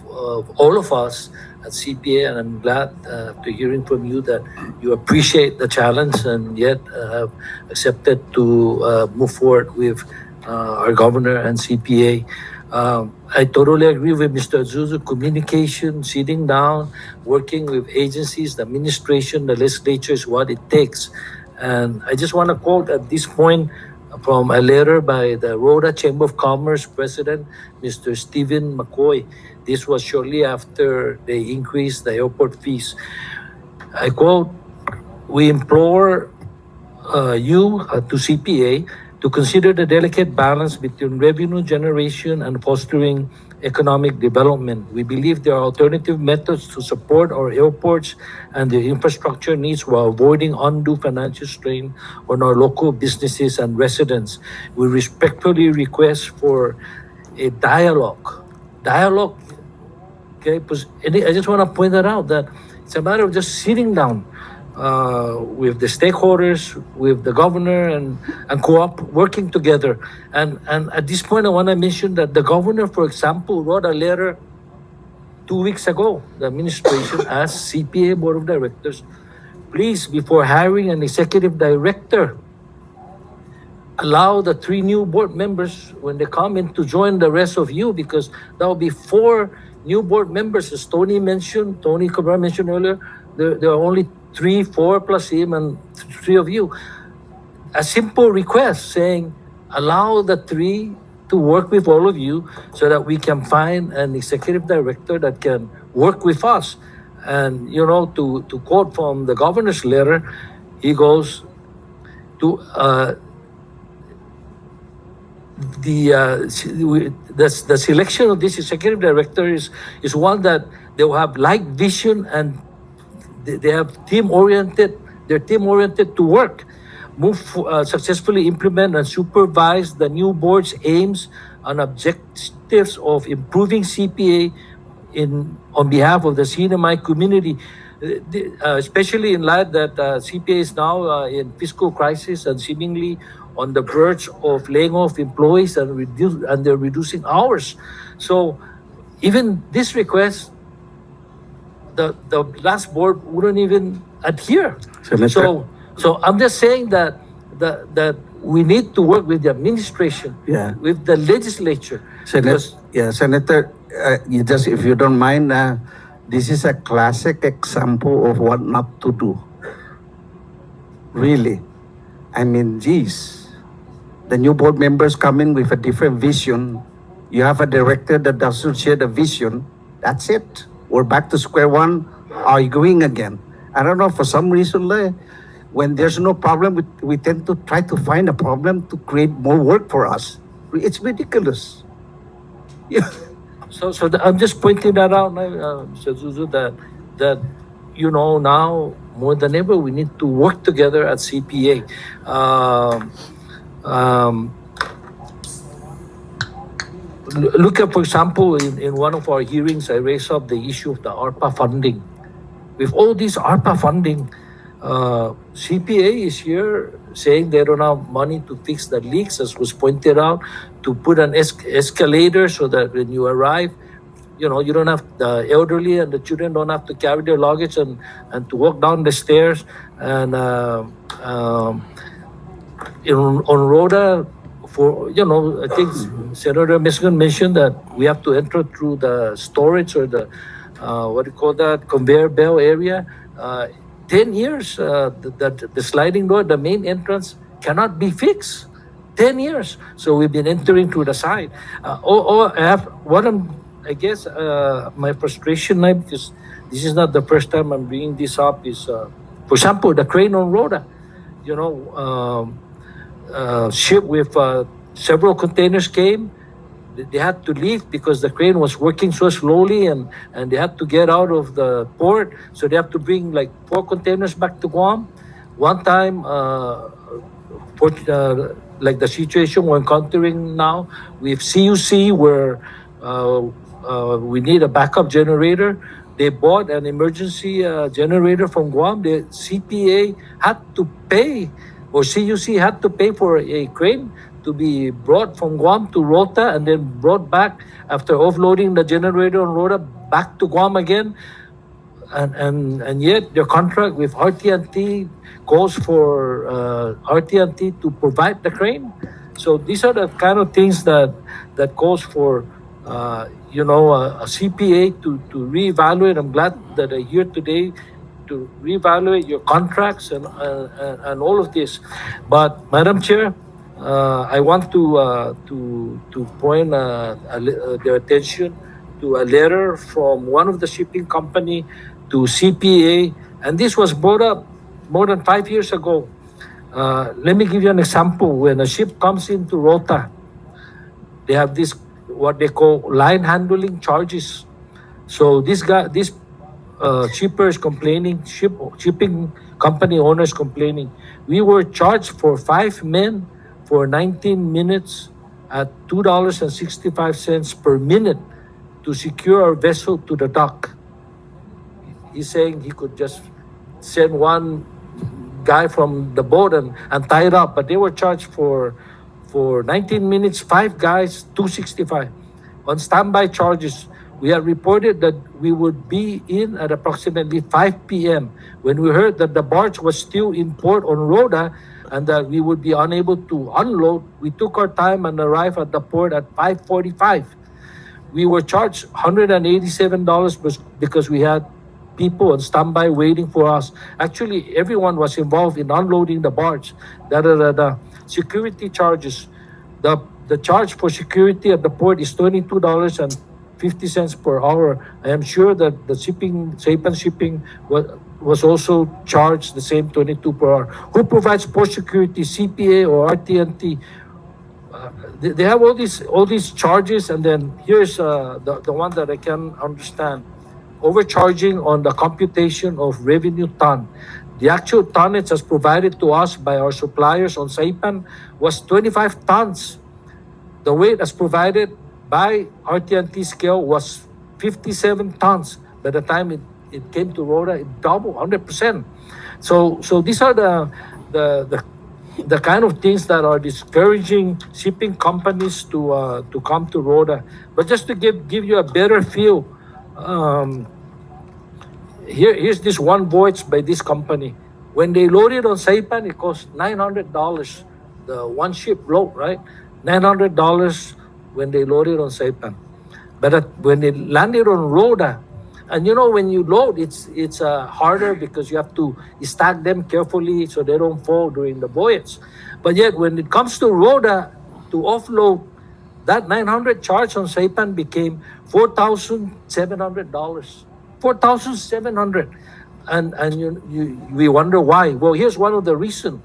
all of us at CPA, and I'm glad after hearing from you that you appreciate the challenge and yet have accepted to move forward with our governor and CPA. I totally agree with Mr. Azuzu. Communication, sitting down, working with agencies, the administration, the legislature is what it takes. And I just want to quote at this point from a letter by the Rota Chamber of Commerce President, Mr. Stephen McCoy. This was shortly after they increased the airport fees. I quote, "We implore you to CPA to consider the delicate balance between revenue generation and fostering economic development. We believe there are alternative methods to support our airports and their infrastructure needs while avoiding undue financial strain on our local businesses and residents. We respectfully request for a dialogue. Okay, I just want to point that out, that it's a matter of just sitting down with the stakeholders, with the governor, and working together. And at this point, I want to mention that the governor, for example, wrote a letter 2 weeks ago. The administration asked CPA Board of Directors, please, before hiring an executive director, allow the 3 new board members when they come in to join the rest of you, because that will be 4 new board members, as Tony Cabrera mentioned earlier. There are only 3, 4 plus him and 3 of you. A simple request saying, allow the 3 to work with all of you so that we can find an executive director that can work with us. And, to quote from the governor's letter, he goes to, the selection of this executive director is one that they will have like vision, and they have they're team oriented to work, successfully implement and supervise the new board's aims and objectives of improving CPA on behalf of the CNMI community, especially in light that CPA is now in fiscal crisis and seemingly on the verge of laying off employees and they're reducing hours. So even this request, the last board wouldn't even adhere. Senator. So I'm just saying that we need to work with the administration, Yeah. with the legislature. Senator, if you don't mind, this is a classic example of what not to do. Really. I mean, geez, the new board members come in with a different vision. You have a director that doesn't share the vision. That's it. We're back to square one, arguing again. I don't know, for some reason, when there's no problem, we tend to try to find a problem to create more work for us. It's ridiculous. Yeah. So I'm just pointing that out, Mr. Zuzu, that now more than ever we need to work together at CPA. Look at, for example, in one of our hearings, I raised up the issue of the ARPA funding. With all this ARPA funding, CPA is here saying they don't have money to fix the leaks, as was pointed out, to put an escalator so that when you arrive, you don't have the elderly and the children don't have to carry their luggage and to walk down the stairs. And on Rhoda, I think Senator Meskin mentioned that we have to enter through the storage or the conveyor belt area. 10 years, the sliding door, the main entrance cannot be fixed. 10 years. So we've been entering through the side. My frustration now, because this is not the first time I'm bringing this up, is, for example, the crane on Rhoda. Ship with several containers came. They had to leave because the crane was working so slowly, and they had to get out of the port. So they have to bring like 4 containers back to Guam. One time, like the situation we're encountering now with CUC, where we need a backup generator. They bought an emergency generator from Guam. The CPA had to pay, or CUC had to pay for a crane to be brought from Guam to Rota and then brought back after offloading the generator on Rota back to Guam again. And yet their contract with RT&T calls for RT&T to provide the crane. So these are the kind of things that calls for a CPA to reevaluate. I'm glad that I'm here today to reevaluate your contracts and all of this. But Madam Chair, I want to point their attention to a letter from one of the shipping company to CPA, and this was brought up more than 5 years ago. Let me give you an example. When a ship comes into Rota, they have this what they call line handling charges. So this shipper is complaining, shipping company owners complaining. We were charged for 5 men for 19 minutes at $2.65 per minute to secure our vessel to the dock. He's saying he could just send one guy from the boat and tie it up, but they were charged for 19 minutes, 5 guys, $2.65. On standby charges, we had reported that we would be in at approximately 5 p.m. When we heard that the barge was still in port on Rhoda, and that we would be unable to unload, we took our time and arrived at the port at 5:45. We were charged $187 because we had people on standby waiting for us. Actually, everyone was involved in unloading the barge. The security charges, the charge for security at the port is $22.50 per hour. I am sure that the Saipan Shipping was also charged the same 22 per hour. Who provides port security, CPA or RTNT? They have all these charges, and then here's the one that I can understand: overcharging on the computation of revenue ton. The actual tonnage as provided to us by our suppliers on Saipan was 25 tons. The weight as provided by RTNT scale was 57 tons. By the time it came to Rhoda, it doubled 100%. So these are the kind of things that are discouraging shipping companies to come to Rhoda. But just to give you a better feel, here's this one voyage by this company. When they loaded on Saipan, it cost $900. The one ship load, right? $900 when they loaded on Saipan. But when they landed on Rhoda, and you know, when you load, it's harder because you have to stack them carefully so they don't fall during the voyage. But yet, when it comes to Rhoda, to offload, that 900 charge on Saipan became $4,700. $4,700. And we wonder why. Well, here's one of the reasons.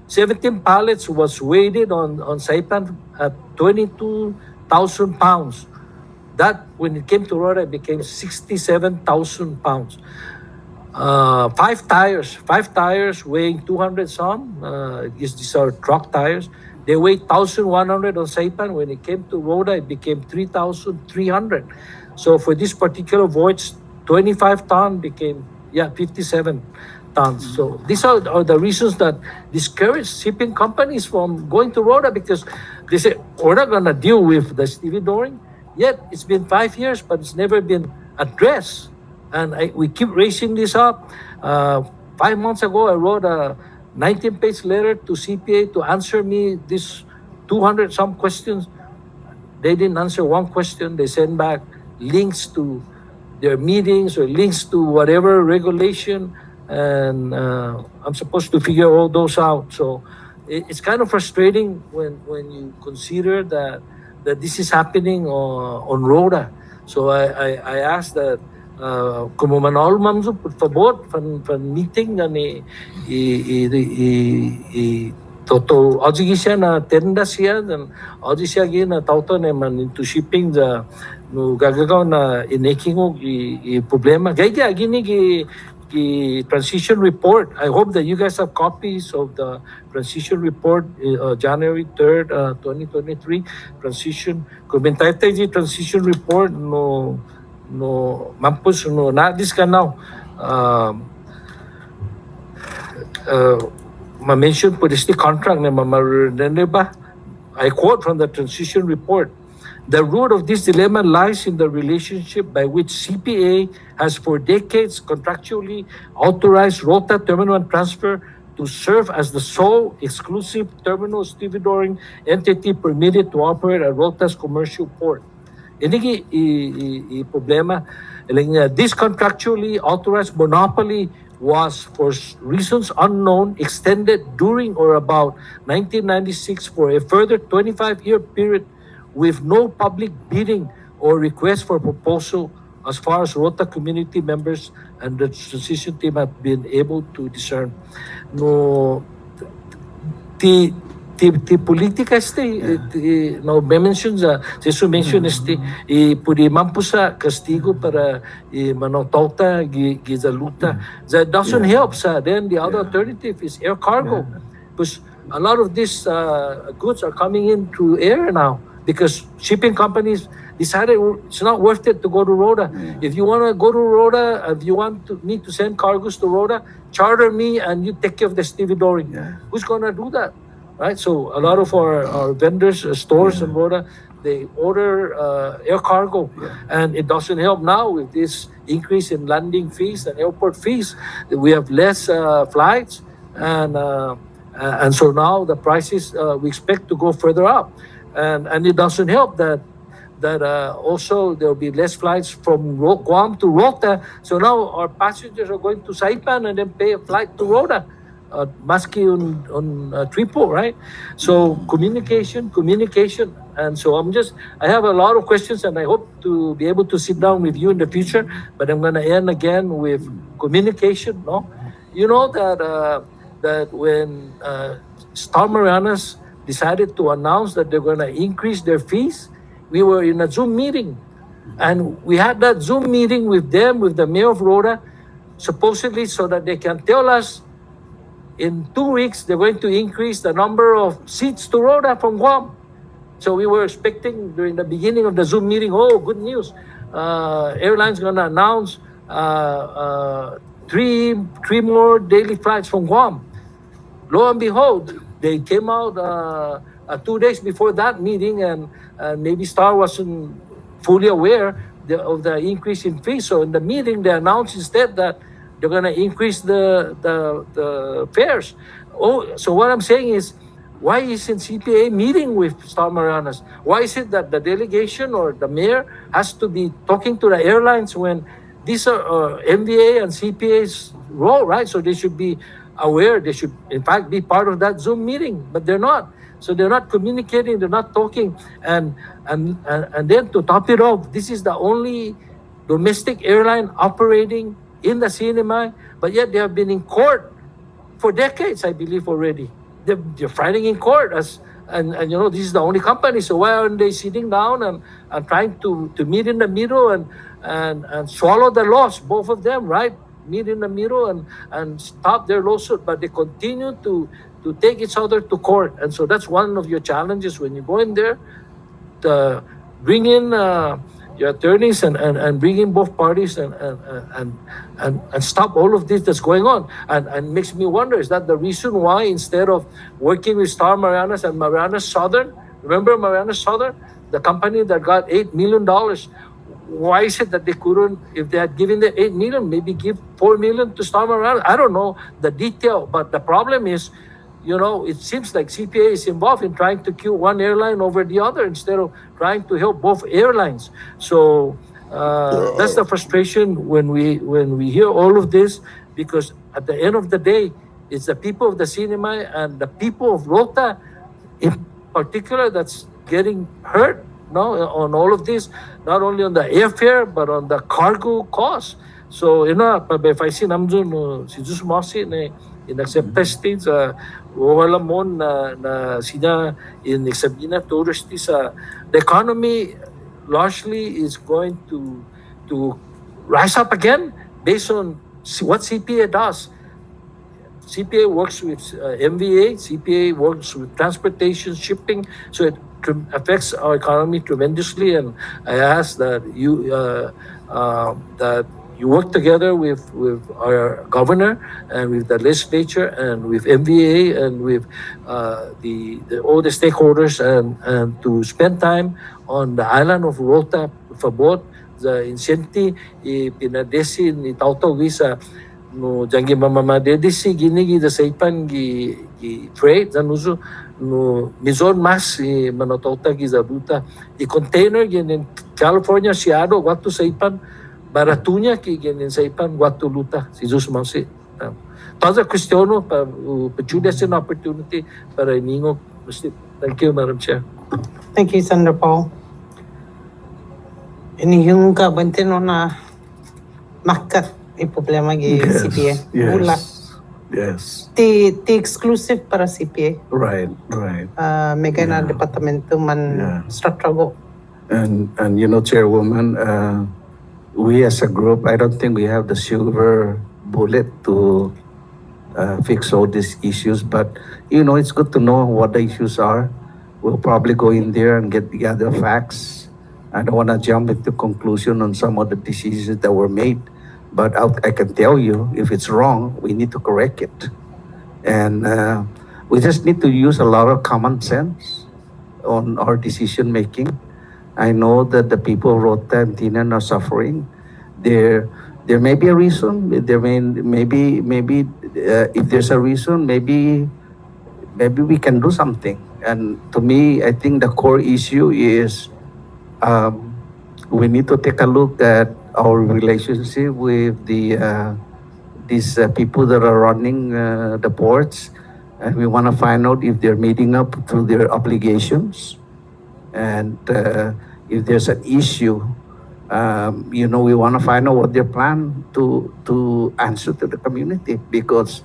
17 pallets was weighted on Saipan at 22,000 pounds. That, when it came to Rhoda, it became 67,000 pounds. 5 tires weighing 200 some. These are truck tires. They weighed 1,100 on Saipan. When it came to Rhoda, it became 3,300. So for this particular voyage, 25 ton became 57 tons. So these are the reasons that discourage shipping companies from going to Rhoda, because they say, we're not going to deal with the stevedoring. Yet it's been 5 years, but it's never been addressed. And we keep raising this up. 5 months ago, I wrote a 19-page letter to CPA to answer me this 200 some questions. They didn't answer one question. They sent back links to their meetings or links to whatever regulation. And I'm supposed to figure all those out. So it's kind of frustrating when you consider that this is happening on Rhoda. So I asked that como manaol mamzo por favor fan meeting na ni toto aji siya na tenda siya dan aji siya gi na tauto na man into shipping da no gagagaw na inaking og problema gaya gini the transition report. I hope that you guys have copies of the transition report, January 3rd, 2023. Transition, komentay the transition report no mampus no na this ka now. Ma-mention po this contract na ba? I quote from the transition report. The root of this dilemma lies in the relationship by which CPA has for decades contractually authorized Rota Terminal and Transfer to serve as the sole exclusive terminal stevedoring entity permitted to operate at Rota's commercial port. Ini problema. This contractually authorized monopoly was, for reasons unknown, extended during or about 1996 for a further 25-year period with no public bidding or request for proposal, as far as Rota community members and the transition team have been able to discern. No, the politika no mention se mention pudi mampusa castigo para manotauta gizaluta that doesn't help then the other alternative is air cargo, because a lot of these goods are coming in through air now, because shipping companies decided it's not worth it to go to Rhoda. If you want to go to Rhoda, if you need to send cargoes to Rhoda, charter me and you take care of the stevedoring. Who's going to do that? Right? So a lot of our vendors, stores in Rhoda, they order air cargo, and it doesn't help now with this increase in landing fees and airport fees. We have less flights, and And so now the prices we expect to go further up, and it doesn't help that also there will be less flights from Guam to Rota. So now our passengers are going to Saipan and then pay a flight to Rota, maski on triple, right? So communication, and so I have a lot of questions, and I hope to be able to sit down with you in the future. But I'm going to end again with communication. No, you know that when Star Marianas decided to announce that they're going to increase their fees, we were in a Zoom meeting, and we had that Zoom meeting with them, with the mayor of Rota, supposedly so that they can tell us in 2 weeks they're going to increase the number of seats to Rota from Guam. So we were expecting during the beginning of the Zoom meeting, oh, good news, airline's going to announce three more daily flights from Guam. Lo and behold, they came out 2 days before that meeting, and maybe Star wasn't fully aware of the increase in fees. So in the meeting, they announced instead that they're going to increase the fares. Oh, so what I'm saying is, why isn't CPA meeting with Star Marianas? Why is it that the delegation or the mayor has to be talking to the airlines when these are MVA and CPA's role, right? So they should be aware. They should, in fact, be part of that Zoom meeting, but they're not. So they're not communicating. They're not talking. And then to top it off, this is the only domestic airline operating in the CNMI, but yet they have been in court for decades, I believe already. They're fighting in court and you know, this is the only company. So why aren't they sitting down and trying to meet in the middle and swallow the loss, both of them, right? Meet in the middle and stop their lawsuit, but they continue to take each other to court. And so that's one of your challenges when you go in there, to bring in your attorneys and bring in both parties and stop all of this that's going on. And makes me wonder, is that the reason why instead of working with Star Marianas and Marianas Southern, remember Marianas Southern, the company that got $8 million, why is it that they couldn't, if they had given the $8 million, maybe give $4 million to Star Marianas? I don't know the detail, but the problem is, you know, it seems like CPA is involved in trying to kill one airline over the other instead of trying to help both airlines. So that's the frustration when we hear all of this, because at the end of the day, it's the people of the CNMI and the people of Rota in particular that's getting hurt, no, on all of this, not only on the airfare but on the cargo costs. So you know, if I see namjun si Jesus Mosi ne in accept states wala mo na sina in Sabina tourist sa the economy largely is going to rise up again based on what CPA does. CPA works with MVA, CPA works with transportation, shipping, so it affects our economy tremendously. And I ask that you work together with our governor and with the legislature and with MVA and with all the stakeholders and to spend time on the island of Rota, Fabot, the incentive pinadesi ni tautawi sa no jangi mama dedisi gini da saipan gi freight zanuzo no mizon mas manotota gi zabuta i container in California siado watu saipan baratunya ki ginin saipan watu luta si Jesus mausi. Toda questiono pa pachudes an opportunity para iningo. Thank you, Madam Chair. Thank you, Senator Paul. Ini yung kabantino na makat problema gi CPA. Ula. Yes. Ti exclusive para CPA. Right. Mega na departamento man structure. And you know, Chairwoman, we as a group, I don't think we have the silver bullet to fix all these issues, but you know, it's good to know what the issues are. We'll probably go in there and get the other facts. I don't want to jump into conclusion on some of the decisions that were made, but I can tell you, if it's wrong, we need to correct it. And we just need to use a lot of common sense on our decision making. I know that the people of Rota and Tinan are suffering. There may be a reason. There maybe if there's a reason, maybe maybe we can do something. And to me, I think the core issue is we need to take a look at our relationship with these people that are running the boards, and we want to find out if they're meeting up to their obligations, and if there's an issue, we want to find out what their plan to answer to the community, because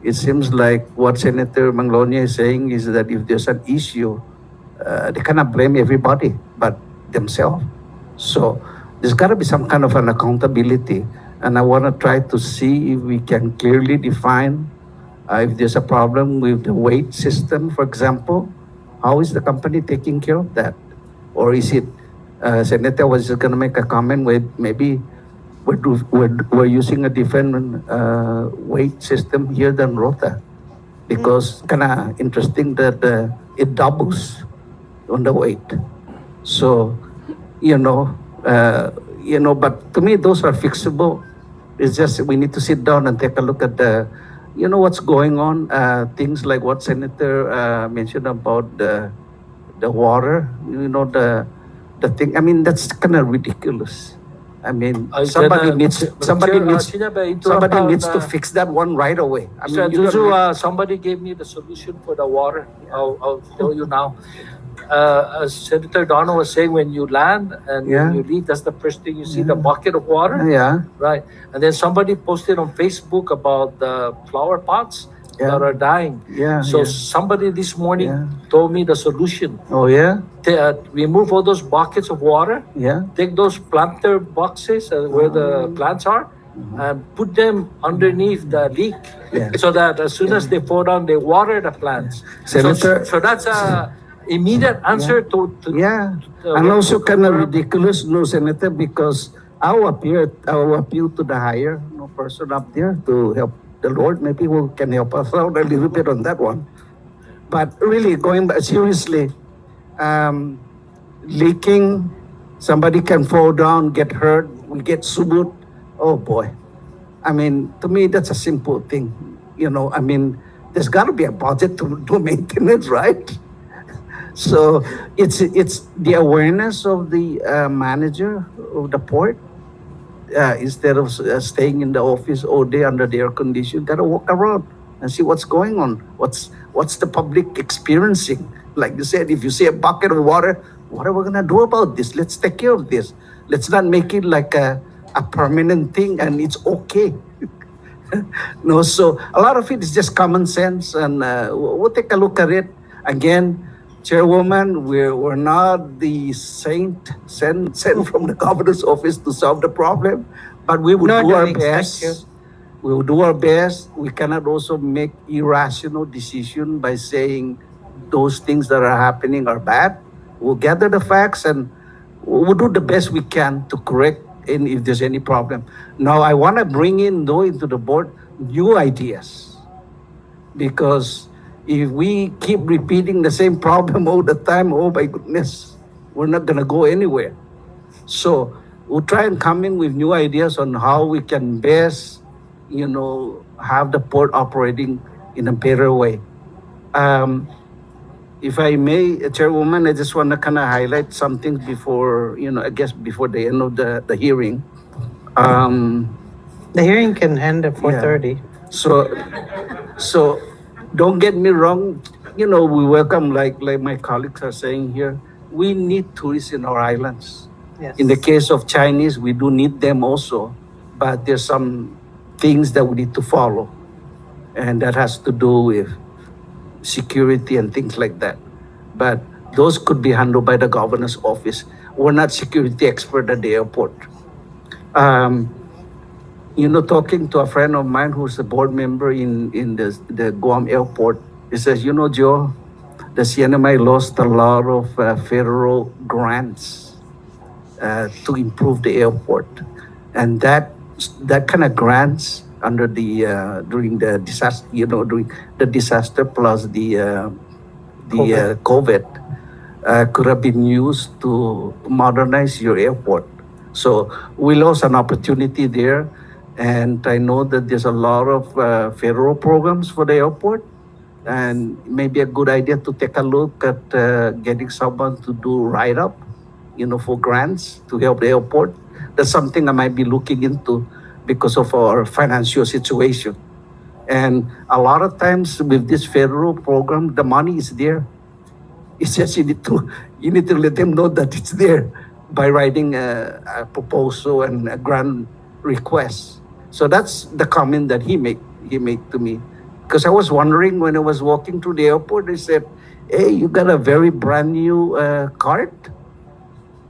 it seems like what Senator Manglonia is saying is that if there's an issue, they cannot blame everybody but themselves. So there's got to be some kind of an accountability, and I want to try to see if we can clearly define if there's a problem with the weight system, for example, how is the company taking care of that? Or is it, Senator was just going to make a comment with maybe we're using a different weight system here than Rota, because kind of interesting that it doubles on the weight. So, but to me, those are fixable. It's just we need to sit down and take a look at what's going on. Things like what Senator mentioned about the water. The thing. I mean, that's kind of ridiculous. I mean, somebody needs to fix that one right away. I mean, somebody gave me the solution for the water. I'll tell you now. As Senator Donald was saying, when you land and when you leave, that's the first thing you see, the bucket of water. Yeah. Right. And then somebody posted on Facebook about the flower pots that are dying. Yeah. So somebody this morning told me the solution. Oh, yeah? Remove all those buckets of water. Yeah. Take those planter boxes where the plants are and put them underneath the leak so that as soon as they fall down, they water the plants. Senator, so that's a immediate answer to and also kind of ridiculous, no, Senator, because I will appeal to the higher person up there to help the Lord. Maybe who can help us out a little bit on that one. But really, going back seriously, leaking, somebody can fall down, get hurt, we get sued. Oh boy. I mean, to me, that's a simple thing. I mean, there's got to be a budget to do maintenance, right? So it's the awareness of the manager of the port. Instead of staying in the office all day under the air condition, gotta walk around and see what's going on. What's the public experiencing? Like you said, if you see a bucket of water, what are we gonna do about this? Let's take care of this. Let's not make it like a permanent thing and it's okay. No, so a lot of it is just common sense, and we'll take a look at it again. Chairwoman, we're not the saint sent from the governor's office to solve the problem, but we will do our best. We will do our best. We cannot also make irrational decision by saying those things that are happening are bad. We'll gather the facts and we'll do the best we can to correct if there's any problem. Now, I want to bring in, though, into the board new ideas, because if we keep repeating the same problem all the time, oh my goodness, we're not going to go anywhere. So we'll try and come in with new ideas on how we can best, have the port operating in a better way. If I may, Chairwoman, I just want to kind of highlight something before, I guess before the end of the hearing. The hearing can end at 4:30. So don't get me wrong, we welcome, like my colleagues are saying here, we need tourists in our islands. Yes. In the case of Chinese, we do need them also, but there's some things that we need to follow, and that has to do with security and things like that. But those could be handled by the governor's office. We're not security expert at the airport. Talking to a friend of mine who's a board member in the Guam airport, he says, Joe, the CNMI lost a lot of federal grants to improve the airport. And that kind of grants under during the disaster, during the disaster plus the COVID could have been used to modernize your airport. So we lost an opportunity there. And I know that there's a lot of federal programs for the airport. And maybe a good idea to take a look at getting someone to do write-up, for grants to help the airport. That's something I might be looking into because of our financial situation. And a lot of times with this federal program, the money is there. It's just you need to let them know that it's there by writing a proposal and a grant request. So that's the comment that he made to me. Because I was wondering when I was walking through the airport, they said, "Hey, you got a very brand new cart,"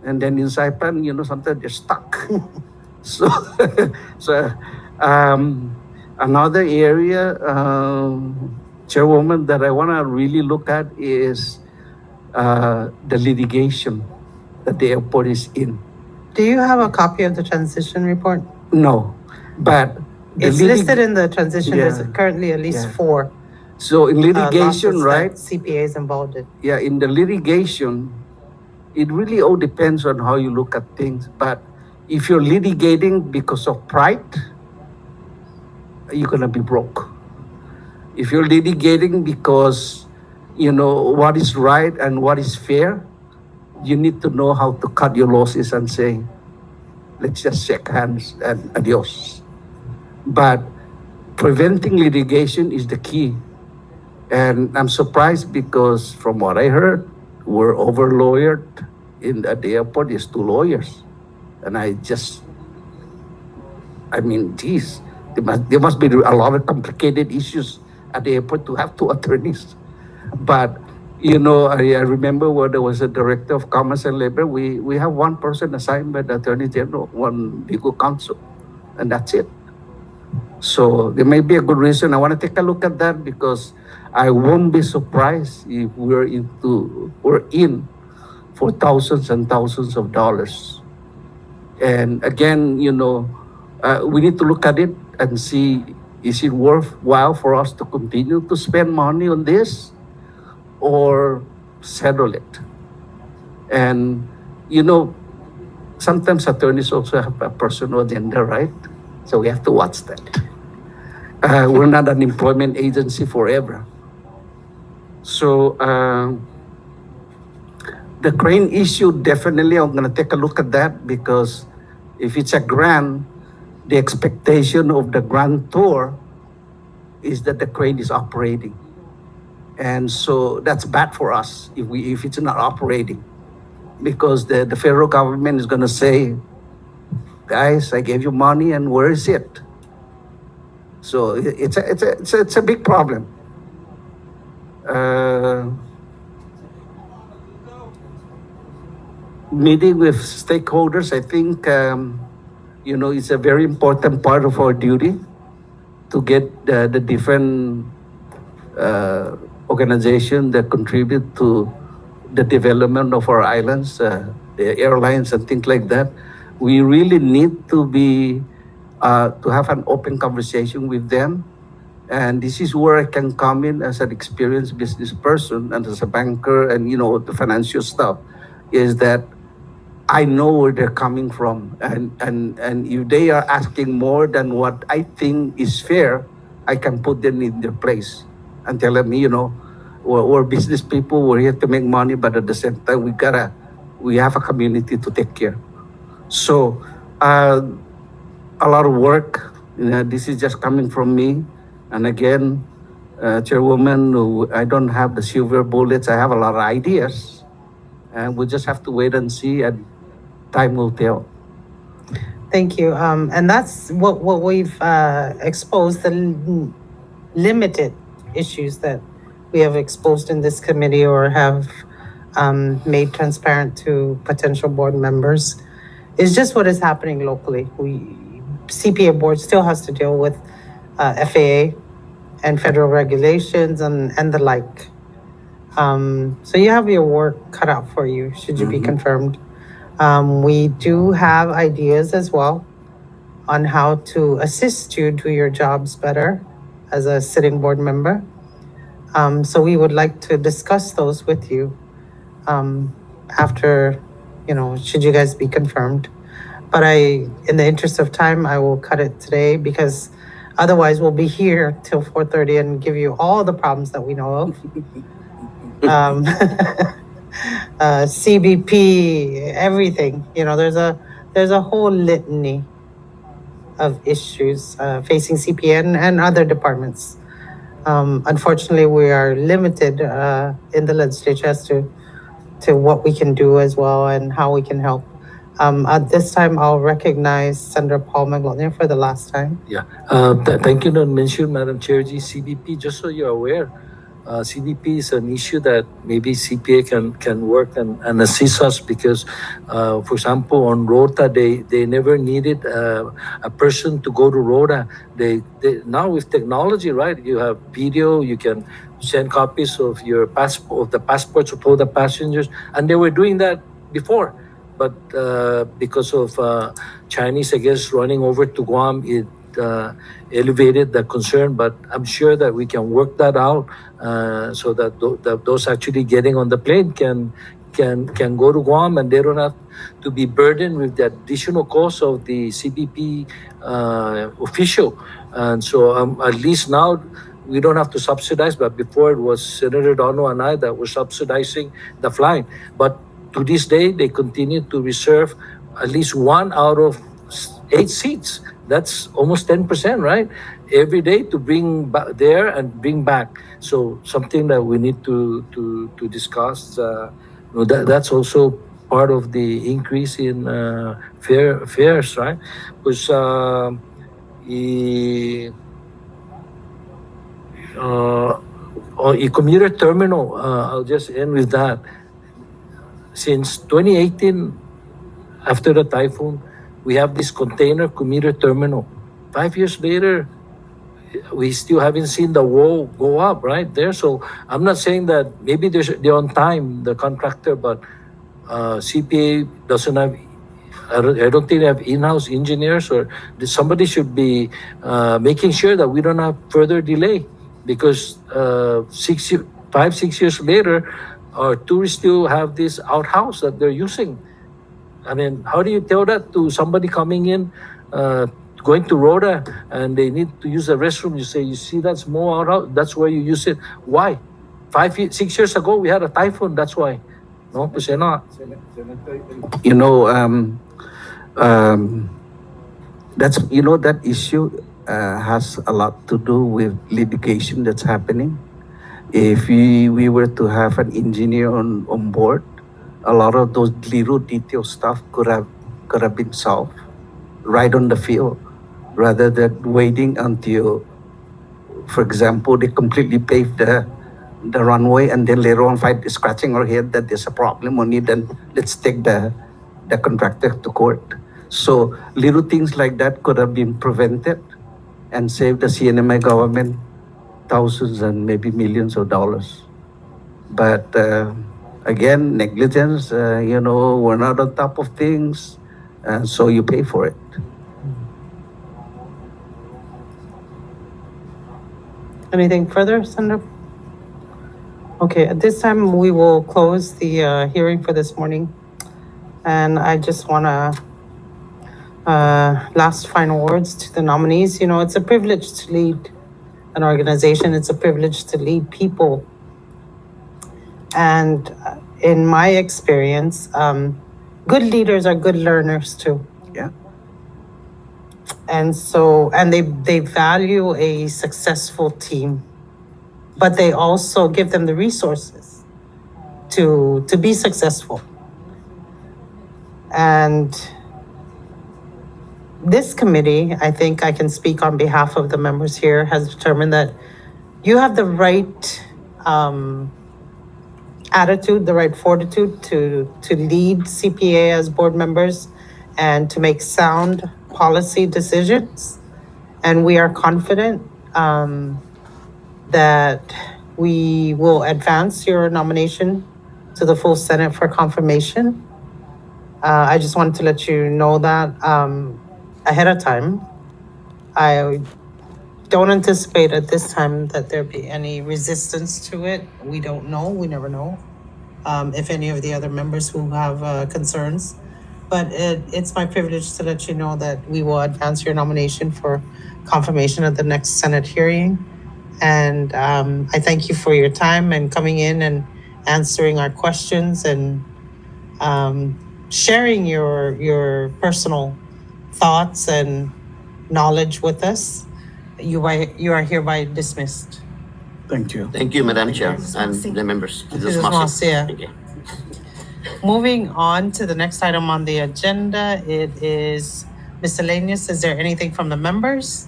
and then in Saipan, sometimes they're stuck. so, so another area, Chairwoman, that I want to really look at is the litigation that the airport is in. Do you have a copy of the transition report? No, but It's listed in the transition. There's Yeah. currently at least Yeah. 4 So in litigation, lawsuits right? that CPA is involved in. Yeah, in the litigation, it really all depends on how you look at things. But if you're litigating because of pride, you're gonna be broke. If you're litigating because what is right and what is fair, you need to know how to cut your losses and say, let's just shake hands and adios. But preventing litigation is the key. And I'm surprised because from what I heard, we're over-lawyered at the airport. There's 2 lawyers. And geez, there must be a lot of complicated issues at the airport to have 2 attorneys. But, I remember when there was a director of commerce and labor, we have 1 person assigned by the attorney general, 1 legal counsel, and that's it. So there may be a good reason. I want to take a look at that because I won't be surprised if we're in for thousands and thousands of dollars. And again, we need to look at it and see, is it worthwhile for us to continue to spend money on this or settle it? And, sometimes attorneys also have a personal agenda, right? So we have to watch that. We're not an employment agency forever. So the crane issue, definitely I'm going to take a look at that because if it's a grant, the expectation of the grantor is that the crane is operating. And so that's bad for us if it's not operating because the federal government is going to say, guys, I gave you money and where is it? So it's a big problem. Meeting with stakeholders, I think, it's a very important part of our duty to get the different organizations that contribute to the development of our islands, the airlines and things like that. We really need to to have an open conversation with them. And this is where I can come in as an experienced business person and as a banker and, the financial stuff, is that I know where they're coming from. And if they are asking more than what I think is fair, I can put them in their place and tell them, we're business people, we're here to make money, but at the same time, we have a community to take care. So a lot of work. This is just coming from me. And again, Chairwoman, I don't have the silver bullets. I have a lot of ideas. And we just have to wait and see, and time will tell. Thank you. And that's what we've exposed, the limited issues that we have exposed in this committee or have made transparent to potential board members. It's just what is happening locally. CPA board still has to deal with FAA and federal regulations and the like. So you have your work cut out for you, should you be confirmed. We do have ideas as well on how to assist you do your jobs better as a sitting board member. So we would like to discuss those with you after, should you guys be confirmed. But in the interest of time, I will cut it today because Otherwise, we'll be here till 4:30 and give you all the problems that we know of. CBP, everything. You know, there's a whole litany of issues facing CPA and other departments. Unfortunately, we are limited in the legislature as to what we can do as well and how we can help. At this time, I'll recognize Senator Paul McLaughlin for the last time. Thank you, mention, Madam Chair. CBP, just so you're aware, CBP is an issue that maybe CPA can work and assist us because, for example, on ROTA, they never needed a person to go to ROTA. They now with technology, right? You have video, you can send copies of your passport, of the passports of all the passengers, and they were doing that before. But because of Chinese, I guess, running over to Guam, it elevated the concern. But I'm sure that we can work that out so that those actually getting on the plane can go to Guam and they don't have to be burdened with the additional cost of the CBP official. And so at least now we don't have to subsidize, but before it was Senator Dono and I that were subsidizing the flight. But to this day, they continue to reserve at least 1 out of 8 seats. That's almost 10%, right? Every day to bring back there and bring back. So something that we need to discuss. That's also part of the increase in fares, right? Because a commuter terminal, I'll just end with that. Since 2018, after the typhoon, we have this container commuter terminal. 5 years later, we still haven't seen the wall go up right there. So I'm not saying that maybe they're on time, the contractor, but CPA doesn't have, I don't think they have in-house engineers, or somebody should be making sure that we don't have further delay, because 5-6 years later, our tourists still have this outhouse that they're using. I mean, how do you tell that to somebody coming in, going to Rhoda, and they need to use the restroom? You say, you see that small outhouse? That's where you use it. Why? 6 years ago, we had a typhoon. That's why. No, kasi not. You know, that's, you know, that issue has a lot to do with litigation that's happening. If we were to have an engineer on board, a lot of those little detail stuff could have been solved right on the field, rather than waiting until, for example, they completely pave the runway and then later on scratching our head that there's a problem on it, and let's take the contractor to court. So little things like that could have been prevented and saved the CNMI government thousands and maybe millions of dollars. But again, negligence, you know, we're not on top of things, so you pay for it. Anything further, Senator? Okay, at this time, we will close the hearing for this morning. And I just want to, last final words to the nominees. You know, it's a privilege to lead an organization. It's a privilege to lead people. And in my experience, good leaders are good learners too. Yeah. And so, and they value a successful team, but they also give them the resources to be successful. And this committee, I think I can speak on behalf of the members here, has determined that you have the right attitude, the right fortitude to lead CPA as board members and to make sound policy decisions. And we are confident that we will advance your nomination to the full Senate for confirmation. I just wanted to let you know that ahead of time. I don't anticipate at this time that there be any resistance to it. We don't know, we never know if any of the other members who have concerns. but it's my privilege to let you know that we will advance your nomination for confirmation at the next Senate hearing. And I thank you for your time and coming in and answering our questions and sharing your personal thoughts and knowledge with us. You are hereby dismissed. Thank you. Thank you, Madam Chair, Mrs. and Masi. the members. Mrs. Masi. Thank you. Moving on to the next item on the agenda, it is miscellaneous. Is there anything from the members?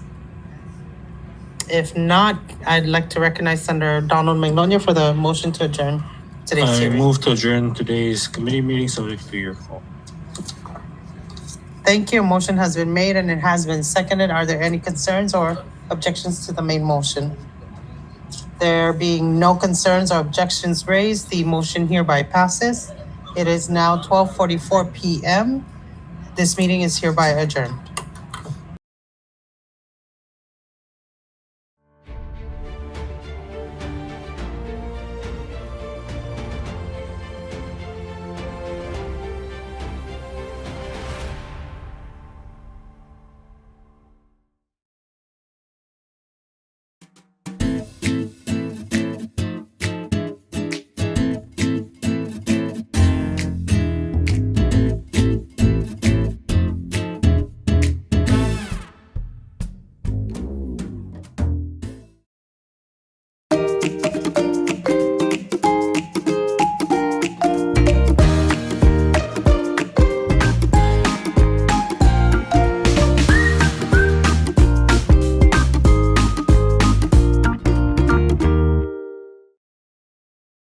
If not, I'd like to recognize Senator Donald Magnolia for the motion to adjourn today's I hearing. move to adjourn today's committee meeting subject to your call. Thank you. Motion has been made and it has been seconded. Are there any concerns or objections to the main motion? There being no concerns or objections raised, the motion hereby passes. It is now 12:44 p.m. This meeting is hereby adjourned.